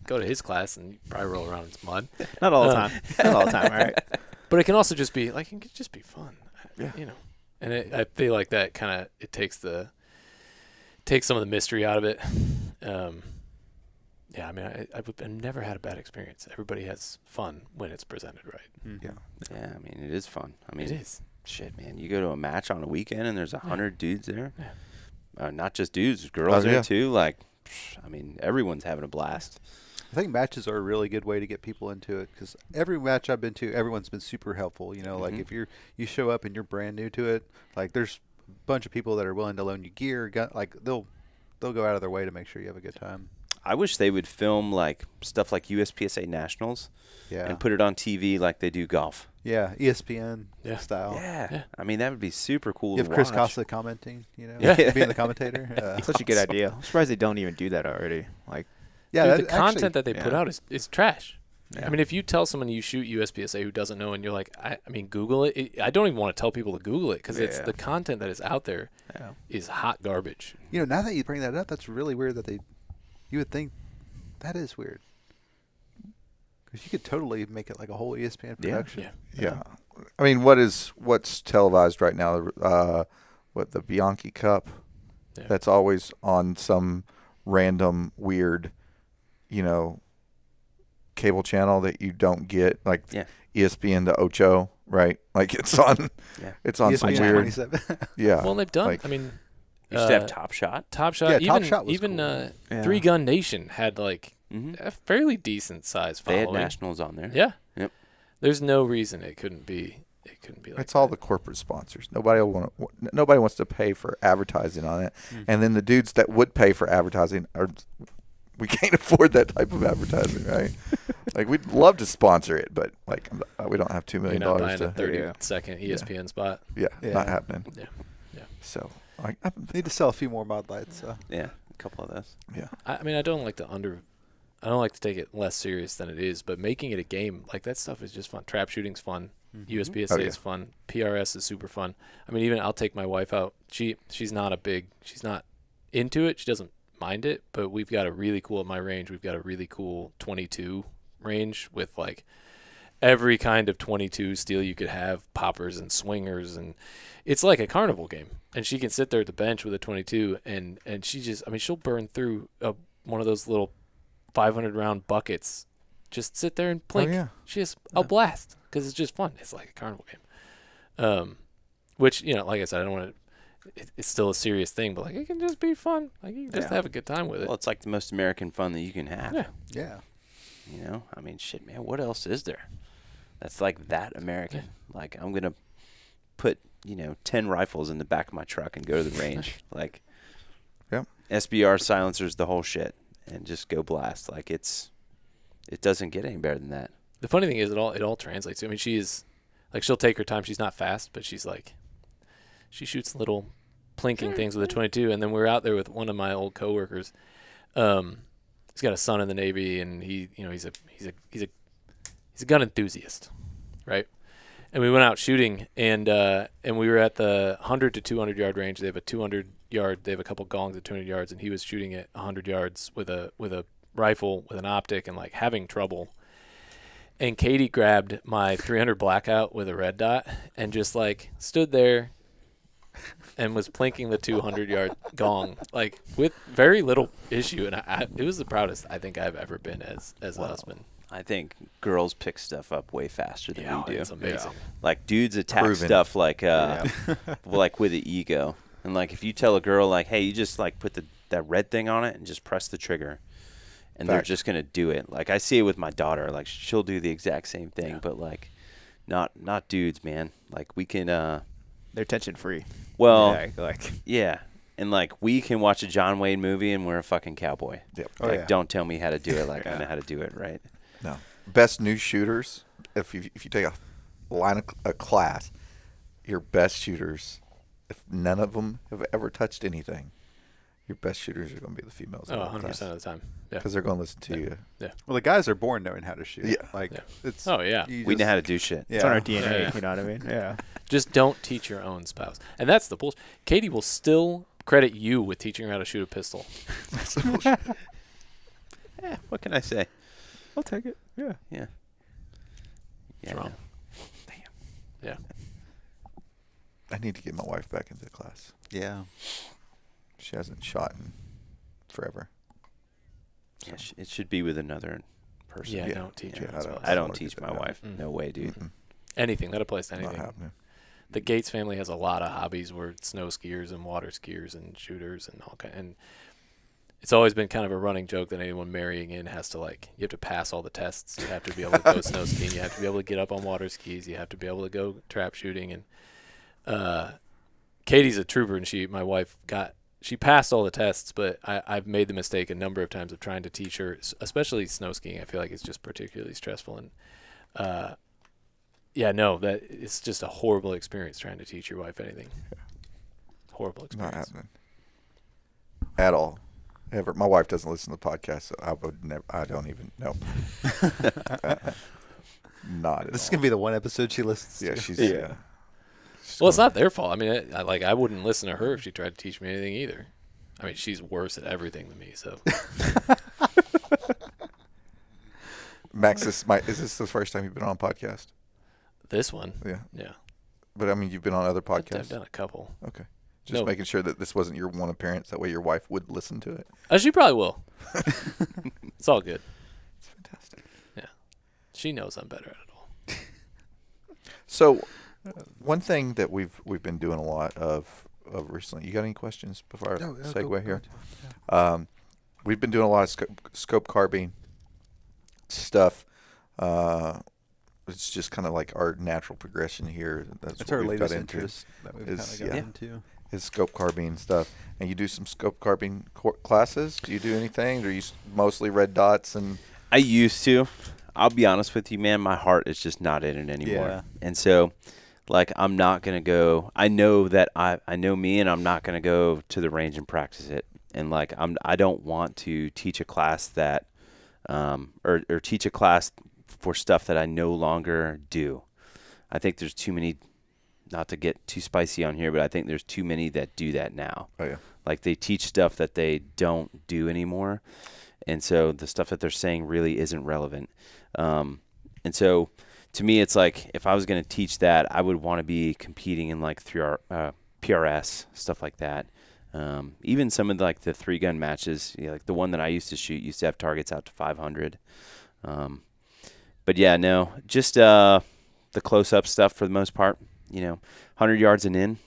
Go to his class and you probably roll around in some mud. Not all the time. Not all the time, all right? But it can also just be like, it can just be fun. Yeah. You know. And I feel like that kind of, it takes some of the mystery out of it. Yeah, I mean, I've never had a bad experience. Everybody has fun when it's presented right. Yeah. Yeah, I mean, it is fun. I mean, It is. Shit, man. You go to a match on a weekend and there's 100 dudes there. Yeah. Not just dudes, girls there yeah. too. Like, I mean, everyone's having a blast. I think matches are a really good way to get people into it, because every match I've been to, everyone's been super helpful. You know, like if you show up and you're brand new to it, like there's a bunch of people that are willing to loan you gear. Like they'll go out of their way to make sure you have a good time. I wish they would film like stuff like USPSA Nationals and put it on TV like they do golf. Yeah, ESPN Yeah. style. Yeah. I mean, that would be super cool You to have Chris watch. Costa commenting, you know, Yeah. being the commentator. Such a good idea. I'm surprised they don't even do that already. Like, Dude, the that content that they put yeah. out is trash. Yeah. I mean, if you tell someone you shoot USPSA who doesn't know, and you're like, I mean, Google it. I don't even want to tell people to Google it, because it's Yeah. the content that is out there yeah. is hot garbage. You know, now that you bring that up, that's really weird that you would think that is weird. Because you could totally make it like a whole ESPN production. Yeah. I mean, what's televised right now? The Bianchi Cup? Yeah. That's always on some random weird, you know, cable channel that you don't get, like ESPN the Ocho, right? Like it's on some ESPN weird. 27. Yeah. Well, they've done. like- I mean, You should have Top Shot. Top Shot. Yeah, even Top Shot was even cool. Yeah. Three Gun Nation had like Mm-hmm. a fairly decent size They following. had Nationals on there. Yeah. Yep. There's no reason it couldn't be. It couldn't be like. It's all the corporate sponsors. Nobody wants to pay for advertising on it, and then the dudes that would pay for advertising we can't afford that type of advertising, right? Like, we'd love to sponsor it, but like we don't have $2 You're million not buying to. a 30-second ESPN spot. Yeah, Yeah. not happening. Yeah. So Need to sell a few more mod lights. Yeah, a couple of those. yeah. I mean, I don't like to take it less serious than it is, but making it a game, like that stuff is just fun. Trap shooting's fun. USPSA Oh, yeah. is fun. PRS is super fun. I mean, even I'll take my wife out. She's not into it. She doesn't mind it, but we've got a really cool at my range. We've got a really cool 22 range with like every kind of 22 steel you could have, poppers and swingers, and it's like a carnival game. And she can sit there at the bench with a 22, and she just, I mean, she'll burn through one of those little 500 round buckets. Just sit there and plink. Oh, yeah. She has a blast because it's just fun. It's like a carnival game. Which, you know, like I said, I don't want to. It's still a serious thing, but like it can just be fun. Like you can just have a good time with it. Well, it's like the most American fun that you can have. Yeah. Yeah. You know, I mean, shit, man. What else is there? That's like that American. Like I'm gonna put 10 rifles in the back of my truck and go to the range. Like, SBR silencers, the whole shit, and just go blast. Like it doesn't get any better than that. The funny thing is, it all translates. I mean, she'll take her time. She's not fast, but she shoots little plinking things with a 22. And then we're out there with one of my old coworkers. He's got a son in the Navy, and he's a gun enthusiast, right? And we went out shooting, and we were at the 100 to 200 yard range. They have a 200 yard. They have a couple gongs at 200 yards, and he was shooting at 100 yards with a rifle with an optic and like having trouble. And Katie grabbed my 300 blackout with a red dot and just like stood there and was plinking the 200 yard gong like with very little issue. And it was the proudest I think I've ever been as a husband. I think girls pick stuff up way faster than we do. It's amazing. Like dudes attack stuff like like with the ego. And like if you tell a girl like, hey, you just like put that red thing on it and just press the trigger, and they're just gonna do it. Like I see it with my daughter. Like she'll do the exact same thing, but like not dudes, man. Like we can. They're tension free. Well, yeah, and like we can watch a John Wayne movie and we're a fucking cowboy. Yep. Like don't tell me how to do it. Like I know how to do it, right? No. Best new shooters. If you take a class, your best shooters. If none of them have ever touched anything, your best shooters are going to be the females. 100% of the time. Yeah. Because they're going to listen to you. Yeah. Well, the guys are born knowing how to shoot. Yeah. Like it's. Oh yeah. We know how to do shit. Yeah. it's on our DNA. Yeah. You know what I mean? Yeah. Just don't teach your own spouse. And that's the bullshit. Katie will still credit you with teaching her how to shoot a pistol. What can I say? I'll take it. Yeah. Yeah. It's wrong. Damn. Yeah. I need to get my wife back into the class. Yeah. She hasn't shot in forever. Yeah, it should be with another person. Yeah, Yeah. don't teach Yeah, her. I don't- I don't wanna teach do my that. wife. Mm. No way, dude. Mm-mm. Anything. That applies to Not anything. happening. The Gates family has a lot of hobbies where snow skiers and water skiers and shooters and all kind. And it's always been kind of a running joke that anyone marrying in has to you have to pass all the tests. You have to be able to go snow skiing. You have to be able to get up on water skis. You have to be able to go trap shooting. And Katie's a trooper, and my wife she passed all the tests, but I've made the mistake a number of times of trying to teach her, especially snow skiing. I feel like it's just particularly stressful. And that it's just a horrible experience trying to teach your wife anything. Horrible Not experience. happening. At all. Ever. My wife doesn't listen to the podcast, so I would never. I don't even know. Not at This is all. gonna be the one episode she listens Yeah, to. she's. Yeah. Well, it's not their fault. I mean, I wouldn't listen to her if she tried to teach me anything either. I mean, she's worse at everything than me. So Max, is this the first time you've been on a podcast? this one, Yeah. But I mean, you've been on other I've podcasts. done a couple. Okay. Just No. making sure that this wasn't your one appearance. That way your wife would listen to it. She probably will. It's all good. It's fantastic. She knows I'm better at it all. So, one thing that we've been doing a lot of recently. You got any questions before I segue here? We've been doing a lot of scope carbine stuff. It's just kind of like our natural progression here. That's It's what our we've latest got into. interest that we've kind is- of gotten yeah. into. Is scope carbine stuff, and you do some scope carbine classes. Do you do anything? Or are you mostly red dots and? I used to. I'll be honest with you, man. My heart is just not in it anymore. Yeah. And so, like I'm not gonna go. I know that I know me, and I'm not gonna go to the range and practice it. And like I don't want to teach a class that, or teach a class for stuff that I no longer do. I think there's too many. Not to get too spicy on here, but I think there's too many that do that now. Oh yeah. Like they teach stuff that they don't do anymore, and so the stuff that they're saying really isn't relevant. And so, to me, it's like if I was going to teach that, I would want to be competing in like PRS stuff like that. Even some of like the 3-gun matches, like the one that I used to shoot used to have targets out to 500. But yeah, no, just the close-up stuff for the most part. 100 yards and in.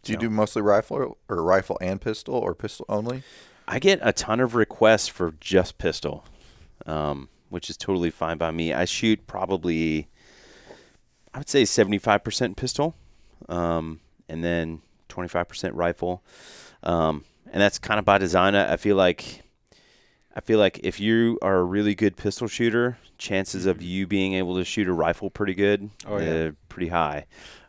Do you do mostly rifle or rifle and pistol or pistol only? I get a ton of requests for just pistol, which is totally fine by me. I shoot probably, I would say 75% pistol, and then 25% rifle. And that's kind of by design. I feel like if you are a really good pistol shooter, chances of you being able to shoot a rifle pretty good, pretty high.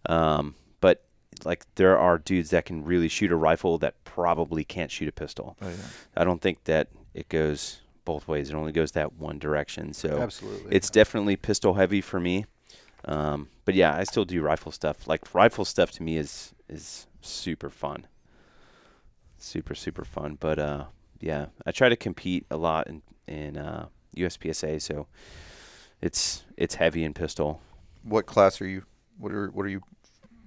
But like there are dudes that can really shoot a rifle that probably can't shoot a pistol. Oh, yeah. I don't think that it goes both ways. It only goes that one direction. So Absolutely. it's definitely pistol heavy for me. But yeah, I still do rifle stuff. Like rifle stuff to me is super fun. Super, super fun. But yeah, I try to compete a lot in USPSA, so it's heavy in pistol. What class are you? What are you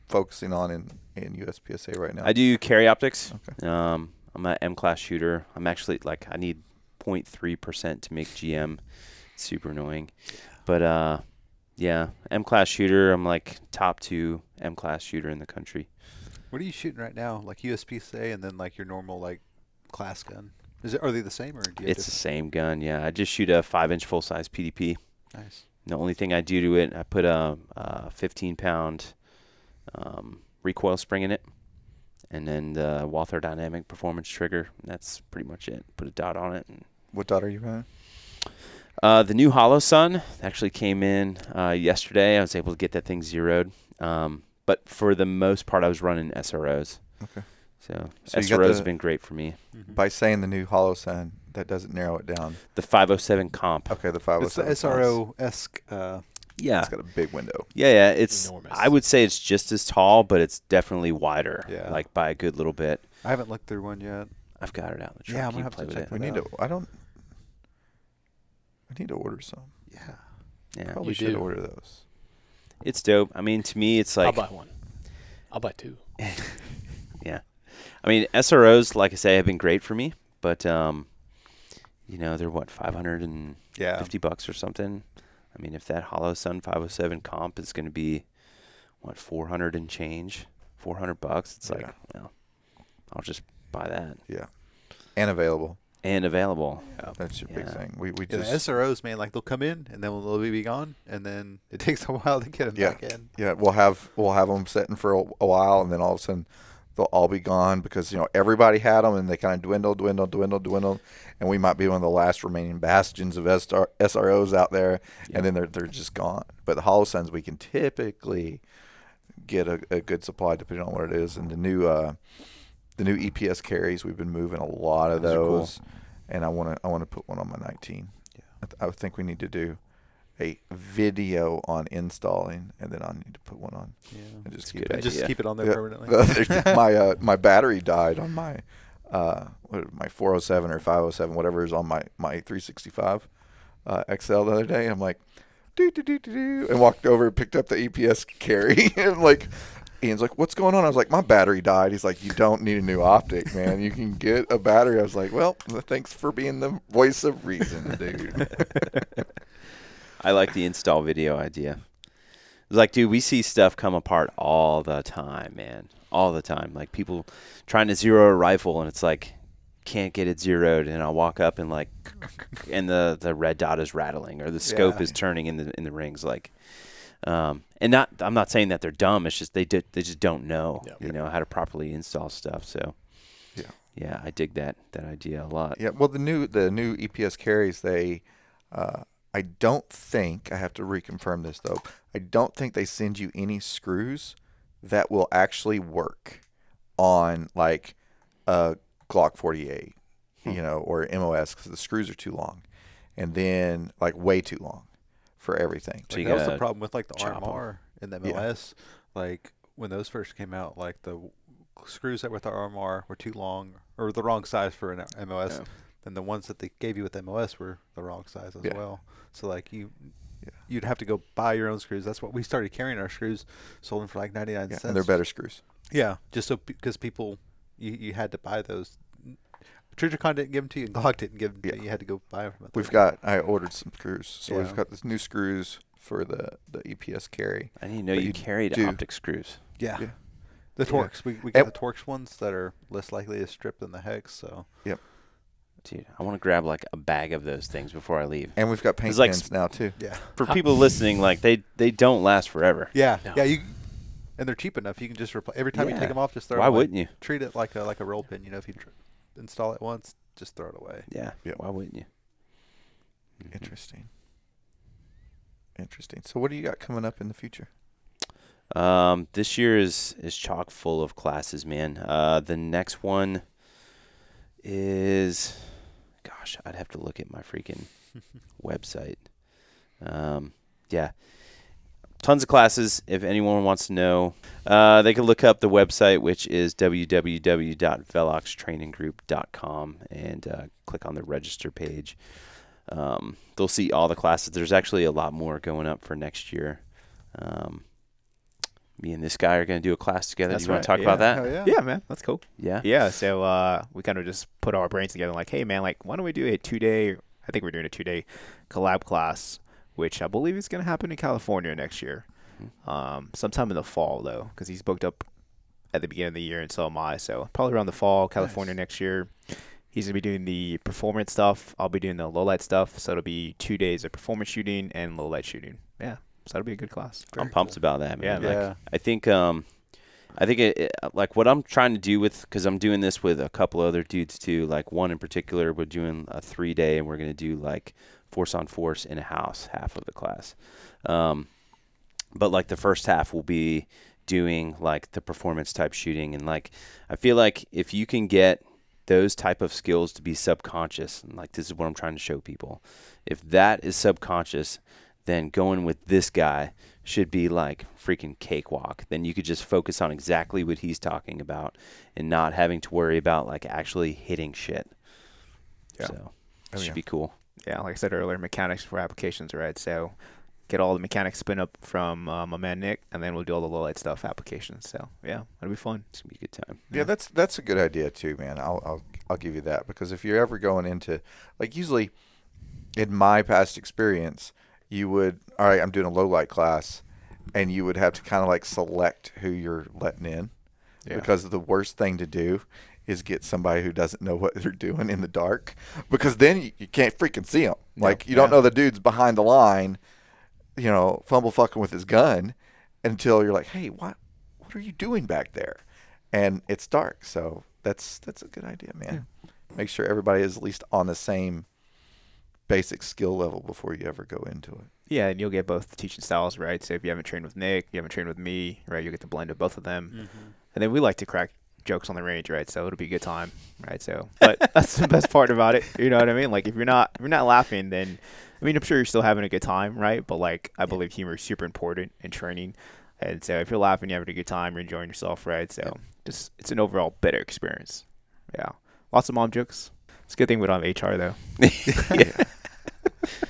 focusing on in USPSA right now? I do carry optics. Okay. I'm an M class shooter. I'm actually like I need 0.3% to make GM. It's super annoying, but yeah, M class shooter. I'm like top 2 M class shooter in the country. What are you shooting right now? Like USPSA and then like your normal like class gun? Are they the same or do you have It's the same gun. Yeah, I just shoot a 5-inch full size PDP. Nice. The only thing I do to it, I put a 15-pound recoil spring in it, and then the Walther Dynamic Performance trigger. That's pretty much it. Put a dot on it. And What dot are you running? the new Hollow Sun actually came in yesterday. I was able to get that thing zeroed. But for the most part, I was running SROs. Okay. So you got SROs have been great for me. Mm-hmm. By saying the new Hollow Sun, that doesn't narrow it down. The 507 comp. Okay, the It's the 507. SRO-esque. Yeah. It's got a big window. Yeah. It's Enormous. I would say it's just as tall, but it's definitely wider. Yeah. Like by a good little bit. I haven't looked through one yet. I've got it out in the truck. Yeah, I'm You gonna can have play to with check it. We that need out. to. I need to order some. Yeah. Yeah. Probably You should do. order those. It's dope. I mean, to me, it's like I'll buy one. I'll buy 2. yeah. I mean, SROs, like I say, have been great for me, but they're what, $550 or something. I mean, if that Hollow Sun 507 comp is going to be what, 400 and change, $400, it's Yeah. like, well, I'll just buy that. Yeah. And available. And available. That's your big Yeah. thing. We Yeah, the just SROs, man, like they'll come in and then they'll be gone, and then it takes a while to get them Yeah. back in. yeah, we'll have them sitting for a while, and then all of a sudden they'll all be gone because everybody had them and they kind of dwindle, and we might be one of the last remaining bastions of SROs out there, and then they're just gone. But the Hollow Suns, we can typically get a good supply depending on what it is, and the new EPS carries, we've been moving a lot of Those are cool. those, and I want to put one on my 19. Yeah. I think we need to do a video on installing, and then I need to put one on Yeah. and just That's a keep good it. idea. Just keep it on there Yeah. permanently. my battery died on my my 407 or 507, whatever is on my 365 XL the other day. I'm like, and walked over and picked up the EPS carry, and like. Ian's like, what's going on? I was like, my battery died. He's like, you don't need a new optic, man. You can get a battery. I was like, well, thanks for being the voice of reason, dude. I like the install video idea. It's like, dude, we see stuff come apart all the time, man. All the time. Like people trying to zero a rifle, and it's like, can't get it zeroed. And I'll walk up and like, and the red dot is rattling, or the scope is turning in the rings. Like, and I'm not saying that they're dumb. It's just they just don't know, how to properly install stuff. So, yeah, I dig that idea a lot. Yeah, well, the new EPS carries, they I don't think, I have to reconfirm this though, I don't think they send you any screws that will actually work on like a Glock 48, or MOS, because the screws are too long. And then like way too long for everything. So Like, you that was the gotta problem with like the chop 'em. RMR and the MLS. Like when those first came out, like the screws that were with the RMR were too long or the wrong size for an MOS. Yeah. And the ones that they gave you with MOS were the wrong size as Yeah. well. So like you'd have to go buy your own screws. That's what we started carrying our screws, sold them for like 99 cents. And they're better screws. Yeah, just so because people, you had to buy those. Trijicon didn't give them to you, and Glock didn't give them to you. You had to go buy them from I ordered some screws. So Yeah. we've got this new screws for the EPS carry. I didn't know But you you carried do. optic screws. Yeah. Yeah. The Yeah. Torx. We got the Torx ones that are less likely to strip than the Hex. So Dude, I want to grab like a bag of those things before I leave. And we've got paint It's like pens now too. yeah, For people listening, like they don't last forever. yeah, No. yeah. And they're cheap enough. You can just every time you Yeah. take them off, just throw. Why it away. wouldn't you? Treat it like a roll pin. If you install it once, just throw it away. Yeah. Yep. Why wouldn't you? Mhm. Interesting. So what do you got coming up in the future? This year is chock full of classes, man. The next one is, gosh, I'd have to look at my freaking website. Yeah, tons of classes. If anyone wants to know, they can look up the website, which is www.veloxtraininggroup.com, and click on the register page. They'll see all the classes. There's actually a lot more going up for next year. Me and this guy are going to do a class together. That's Do you want to right, talk about that? Hell yeah. Yeah, man, that's cool. Yeah. Yeah, so we kind of just put our brains together, like, hey, man, like, why don't we do a 2-day? I think we're doing a 2-day collab class, which I believe is going to happen in California next year, sometime in the fall though, because he's booked up at the beginning of the year, and so am I. So probably around the fall, California next year. He's gonna be doing the performance stuff. I'll be doing the low light stuff. So it'll be 2 days of performance shooting and low light shooting. Yeah, so that'll be a good class. I'm pumped about that, man. Yeah, Like, Yeah. I think like what I'm trying to do because I'm doing this with a couple other dudes too. Like one in particular, we're doing a 3-day, and we're gonna do like force on force in a house, half of the class. But like the first half will be doing like the performance type shooting, and like I feel like if you can get those type of skills to be subconscious, and like this is what I'm trying to show people, if that is subconscious, then going with this guy should be like freaking cakewalk. Then you could just focus on exactly what he's talking about and not having to worry about like actually hitting shit. Yeah. So Oh, it should yeah. be cool. Yeah, like I said earlier, mechanics for applications, right? So get all the mechanics spin up from my man Nick, and then we'll do all the low light stuff applications. So yeah, it'll be fun. It's gonna be a good time. Yeah, that's a good idea too, man. I'll give you that, because if you're ever going into, like, usually in my past experience, you would, all right, I'm doing a low light class, and you would have to kind of like select who you're letting in, because the worst thing to do is get somebody who doesn't know what they're doing in the dark, because then you can't freaking see them. Like, you don't know the dude's behind the line, fumble fucking with his gun, until you're like, hey, what are you doing back there? And it's dark. So that's a good idea, man. Make sure everybody is at least on the same basic skill level before you ever go into it. Yeah, and you'll get both teaching styles, right? So if you haven't trained with Nick, you haven't trained with me, right? You'll get the blend of both of them. Mm-hmm. And then we like to crack jokes on the range, right? So it'll be a good time, right? So, but that's the best part about it. You know what I mean? Like if you're not laughing, then I mean, I'm sure you're still having a good time, right? But like I believe humor is super important in training. And so if you're laughing, you're having a good time, you're enjoying yourself, right? So just it's an overall better experience. Yeah. Lots of mom jokes. It's a good thing we don't have HR though.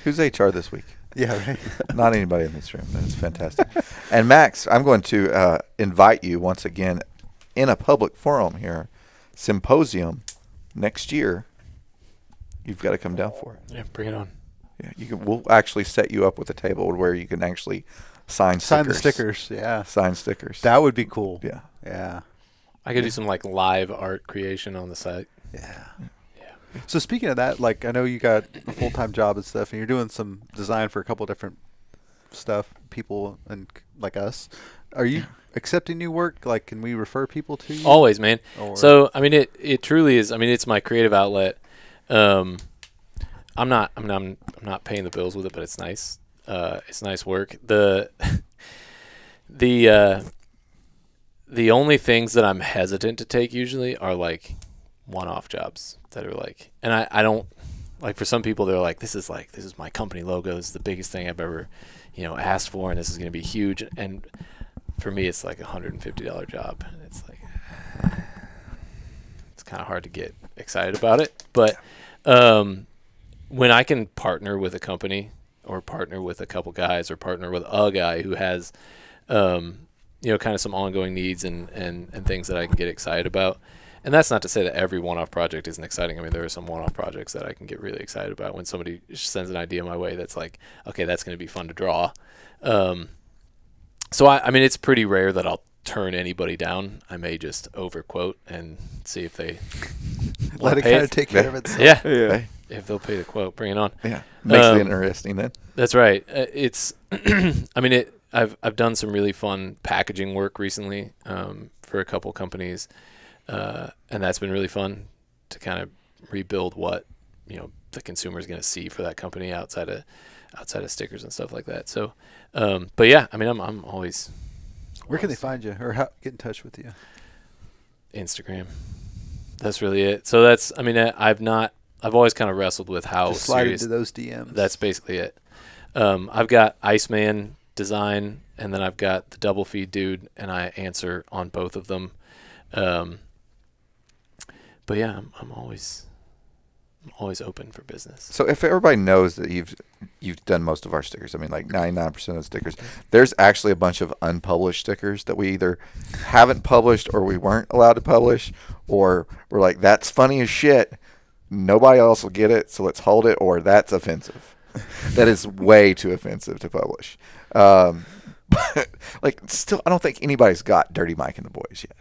Who's HR this week? Yeah, right. Not anybody in this room. That is fantastic. And Max, I'm going to invite you once again in a public forum here, symposium next year. You've got to come down for it. Yeah, bring it on. Yeah, we'll actually set you up with a table where you can actually sign Sign the stickers. Yeah. Sign stickers. That would be cool. Yeah. Yeah. I could do some like live art creation on the site. Yeah. So speaking of that, like I know you got a full-time job and stuff, and you're doing some design for a couple different people and like us. Are you accepting new work? Like, can we refer people to you? Always, man. Or- So, I mean, it truly is. I mean, it's my creative outlet. I'm not paying the bills with it, but it's nice. It's nice work. The only things that I'm hesitant to take usually are like one-off jobs that are like, and I don't like, for some people they're like, this is my company logo. This is the biggest thing I've ever, asked for, and this is going to be huge. And for me, it's like $150 job. And it's like, it's kind of hard to get excited about it. But when I can partner with a company or partner with a couple guys or partner with a guy who has, kind of some ongoing needs and things that I can get excited about. And that's not to say that every one-off project isn't exciting. I mean, there are some one-off projects that I can get really excited about when somebody sends an idea my way that's like, okay, that's going to be fun to draw. So I mean, it's pretty rare that I'll turn anybody down. I may just overquote and see if they let it kind of take care of itself. Yeah. Hey. If they'll pay the quote, bring it on. Yeah. Makes it interesting then. That's right. It's, I mean, I've done some really fun packaging work recently for a couple companies, and that's been really fun to kind of rebuild what the consumer is going to see for that company outside of stickers and stuff like that. So, but yeah, I mean, I'm always. Where can they find you, or how get in touch with you? Instagram. That's really it. So that's, I mean, I've always kind of wrestled with how Just slide serious. into those DMs. That's basically it. I've got Iceman design, and then I've got the double feed dude, and I answer on both of them. But yeah, I'm always open for business. So if everybody knows that you've done most of our stickers, I mean, like 99% of the stickers, there's actually a bunch of unpublished stickers that we either haven't published or we weren't allowed to publish, or we're like, that's funny as shit. Nobody else will get it, so let's hold it, or that's offensive. That is way too offensive to publish. But like, still, I don't think anybody's got Dirty Mike and the Boys yet.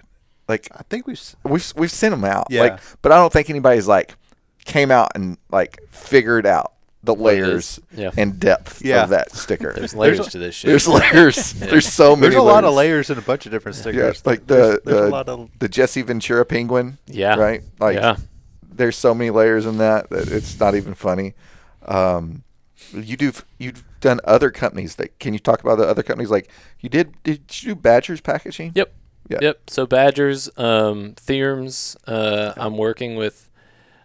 Like, I think we've sent them out. Yeah. Like, but I don't think anybody's like came out and like figured out the layers and depth of that sticker. There's layers to this shit. There's layers. Yeah. There's so many. There's a lot of layers and a bunch of different stickers. Yeah, like there's a lot of the Jesse Ventura penguin. Yeah. Right. Like, there's so many layers in that it's not even funny. You've done other companies can you talk about the other companies? Like did you do Badger's packaging? Yep. Yeah. Yep. So Badger's, Theorms, I'm working with,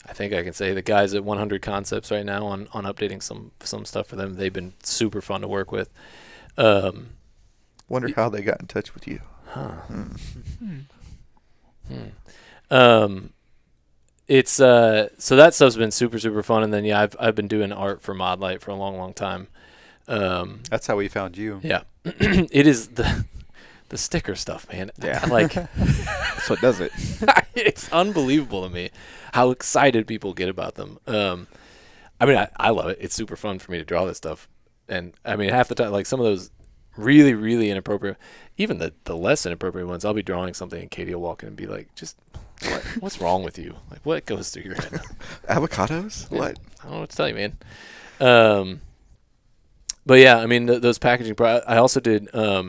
I think I can say, the guys at 100 Concepts right now on updating some stuff for them. They've been super fun to work with. Wonder how they got in touch with you. Huh. It's so that stuff's been super fun, and then I've been doing art for Modlight for a long time. That's how we found you. Yeah. It is the sticker stuff, man. Yeah. Like, That's what does it. it's unbelievable to me how excited people get about them. I mean, I love it. It's super fun for me to draw this stuff. And I mean, half the time, like some of those really, really inappropriate, even the less inappropriate ones, I'll be drawing something and Katie will walk in and be like, what's wrong with you? Like, what goes through your head? Avocados? Yeah, What? I don't know what to tell you, man. But yeah, I mean, those packaging, I also did, I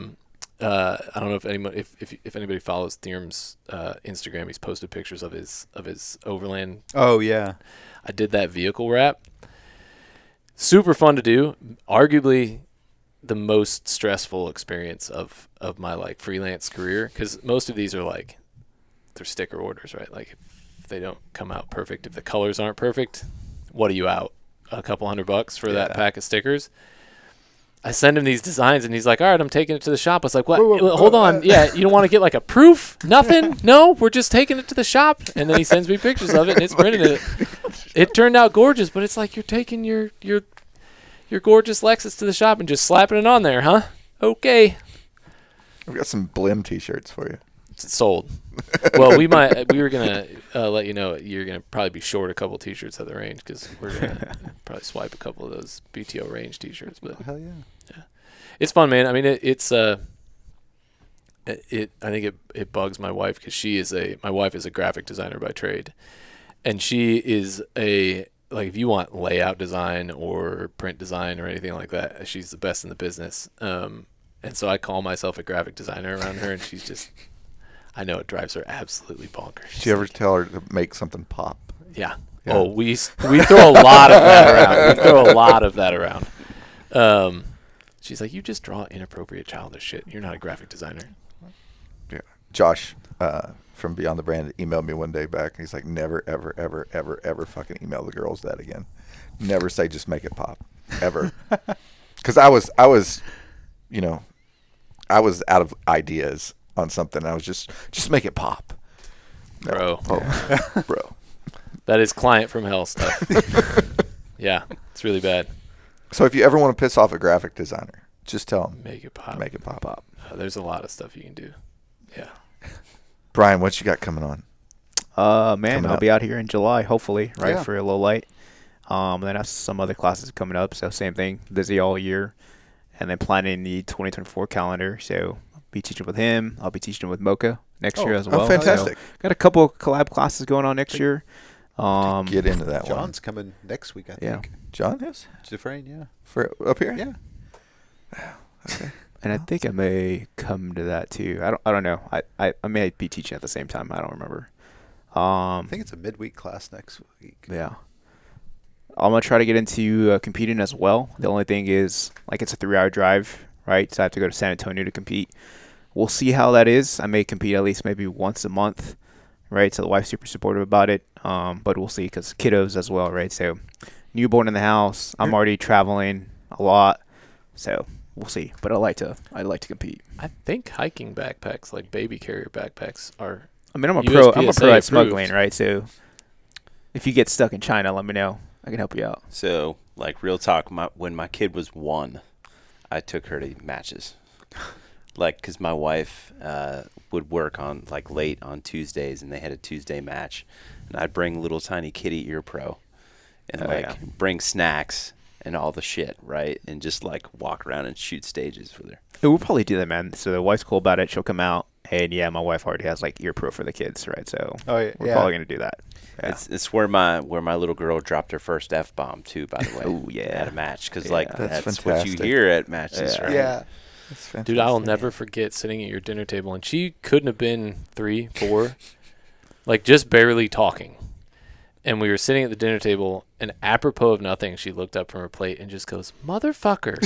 don't know if anybody, if anybody follows Theorm's Instagram, he's posted pictures of his Overland. Oh yeah, I did that vehicle wrap. Super fun to do. Arguably the most stressful experience of my like freelance career, because most of these are like they're sticker orders, right? Like if they don't come out perfect, if the colors aren't perfect, what are you out? A couple $100 for that pack of stickers. I send him these designs, and he's like, all right, I'm taking it to the shop. I was like, what? Hold on. Yeah, you don't want to get, like, a proof? Nothing? No? We're just taking it to the shop. And then he sends me pictures of it, and it's printed it. It turned out gorgeous, but it's like you're taking your gorgeous Lexus to the shop and just slapping it on there, huh? Okay. I've got some Blim T-shirts for you. It's sold. Well, we were going to let you know you're going to probably be short a couple T-shirts at the range, because we're going to probably swipe a couple of those BTO range T-shirts. But hell yeah. It's fun, man. I mean, it's I think it bugs my wife, because my wife is a graphic designer by trade, and she is like, if you want layout design or print design or anything like that, she's the best in the business. And so I call myself a graphic designer around her, and she's just, I know it drives her absolutely bonkers. Did you ever tell her to make something pop? Yeah. Yeah. Oh, we throw a lot of that around. We throw a lot of that around. She's like, you just draw inappropriate childish shit. You're not a graphic designer. Yeah. Josh from Beyond the Brand emailed me one day back, and he's like, never, ever, ever, ever, ever fucking email the girls that again. Never say just make it pop, ever. Because I was, you know, I was out of ideas on something. I was just make it pop. No. Bro. Oh, bro. That is client from hell stuff. Yeah, it's really bad. So if you ever want to piss off a graphic designer, just tell them. Make it pop. Make it pop. There's a lot of stuff you can do. Yeah. Bryan, what you got coming on? Man, Coming I'll up. be out here in July, hopefully, right, Yeah. for a low light. Then I have some other classes coming up, so same thing, busy all year. And then planning the 2024 calendar, so I'll be teaching with him. I'll be teaching with Mocha next year as well. Oh, fantastic. So got a couple of collab classes going on next year. Get into that one. John's coming next week, I Yeah. think. John is? Dufresne, yeah. For up here? Yeah. Okay. And I think I may come to that too. I don't know. I may be teaching at the same time. I don't remember. I think it's a midweek class next week. Yeah. I'm going to try to get into competing as well. The only thing is, like, it's a 3-hour drive, right? So I have to go to San Antonio to compete. We'll see how that is. I may compete at least maybe once a month, right? So the wife's super supportive about it. But we'll see because kiddos as well, right? So newborn in the house. I'm already traveling a lot. So we'll see. But I'd like to compete. I think hiking backpacks, like baby carrier backpacks, are. I mean, I'm a pro USPSA at smuggling, approved. right? So if you get stuck in China, let me know. I can help you out. So, like, real talk, when my kid was 1, I took her to matches. Like, because my wife would work on, like, late on Tuesdays, and they had a Tuesday match. And I'd bring little tiny kitty ear pro and, bring snacks and all the shit, right? And just, like, walk around and shoot stages with her. Yeah, we'll probably do that, man. So the wife's cool about it. She'll come out. And, yeah, my wife already has, like, ear pro for the kids, right? So we're probably going to do that. Yeah. It's where my little girl dropped her first F-bomb, too, by the way. Oh, yeah. At a match. Because, Yeah. like, That's that's what you fantastic. hear at matches, Yeah. right? Yeah. That's fantastic. Dude, I'll never forget sitting at your dinner table, and she couldn't have been 3, 4, like just barely talking. And we were sitting at the dinner table, and apropos of nothing, she looked up from her plate and just goes, "Motherfucker."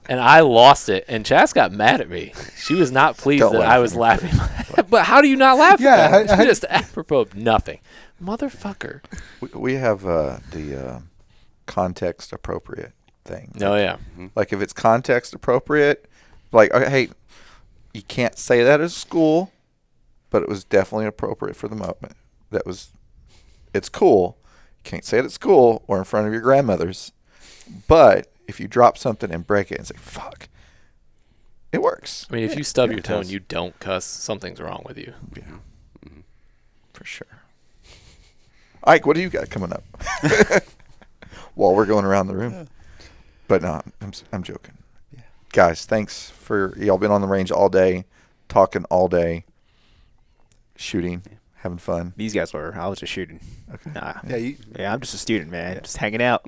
And I lost it, and Chas got mad at me. She was not pleased Don't that laugh I at was me. laughing. But how do you not laugh Yeah, at that? I- Just apropos of nothing. Motherfucker. We have the context appropriate thing. Oh, yeah. Like if it's context appropriate, like, okay, hey, you can't say that at school, but it was definitely appropriate for the moment. It's cool. You can't say it at school or in front of your grandmothers, but if you drop something and break it and say, fuck, it works. I mean, if you stub your toe and does. you don't cuss, something's wrong with you. Yeah, for sure. Ike, what do you got coming up? While we're going around the room. But no, I'm joking. Yeah. Guys, thanks for y'all been on the range all day, talking all day, shooting, having fun. These guys were. I was just shooting. Okay. Nah. Yeah, I'm just a student, man. Yeah. Just hanging out.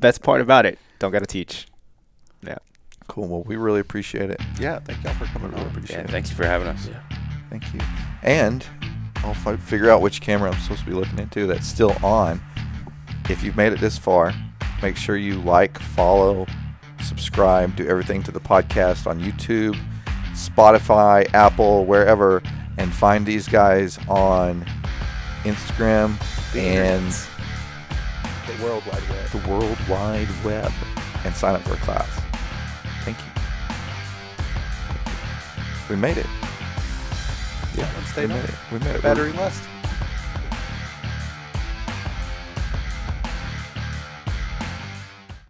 Best part about it, don't got to teach. Yeah. Cool. Well, we really appreciate it. yeah. Thank y'all for coming Really on. appreciate Yeah, it. thanks for having us. Yeah. Thank you. And I'll figure out which camera I'm supposed to be looking into that's still on. If you've made it this far, make sure you like, follow, subscribe, do everything to the podcast on YouTube, Spotify, Apple, wherever, and find these guys on Instagram and The World Wide Web. the World Wide Web and sign up for a class. Thank you. We made it. Yeah, let's stay We on. made it. We made it. Battery less.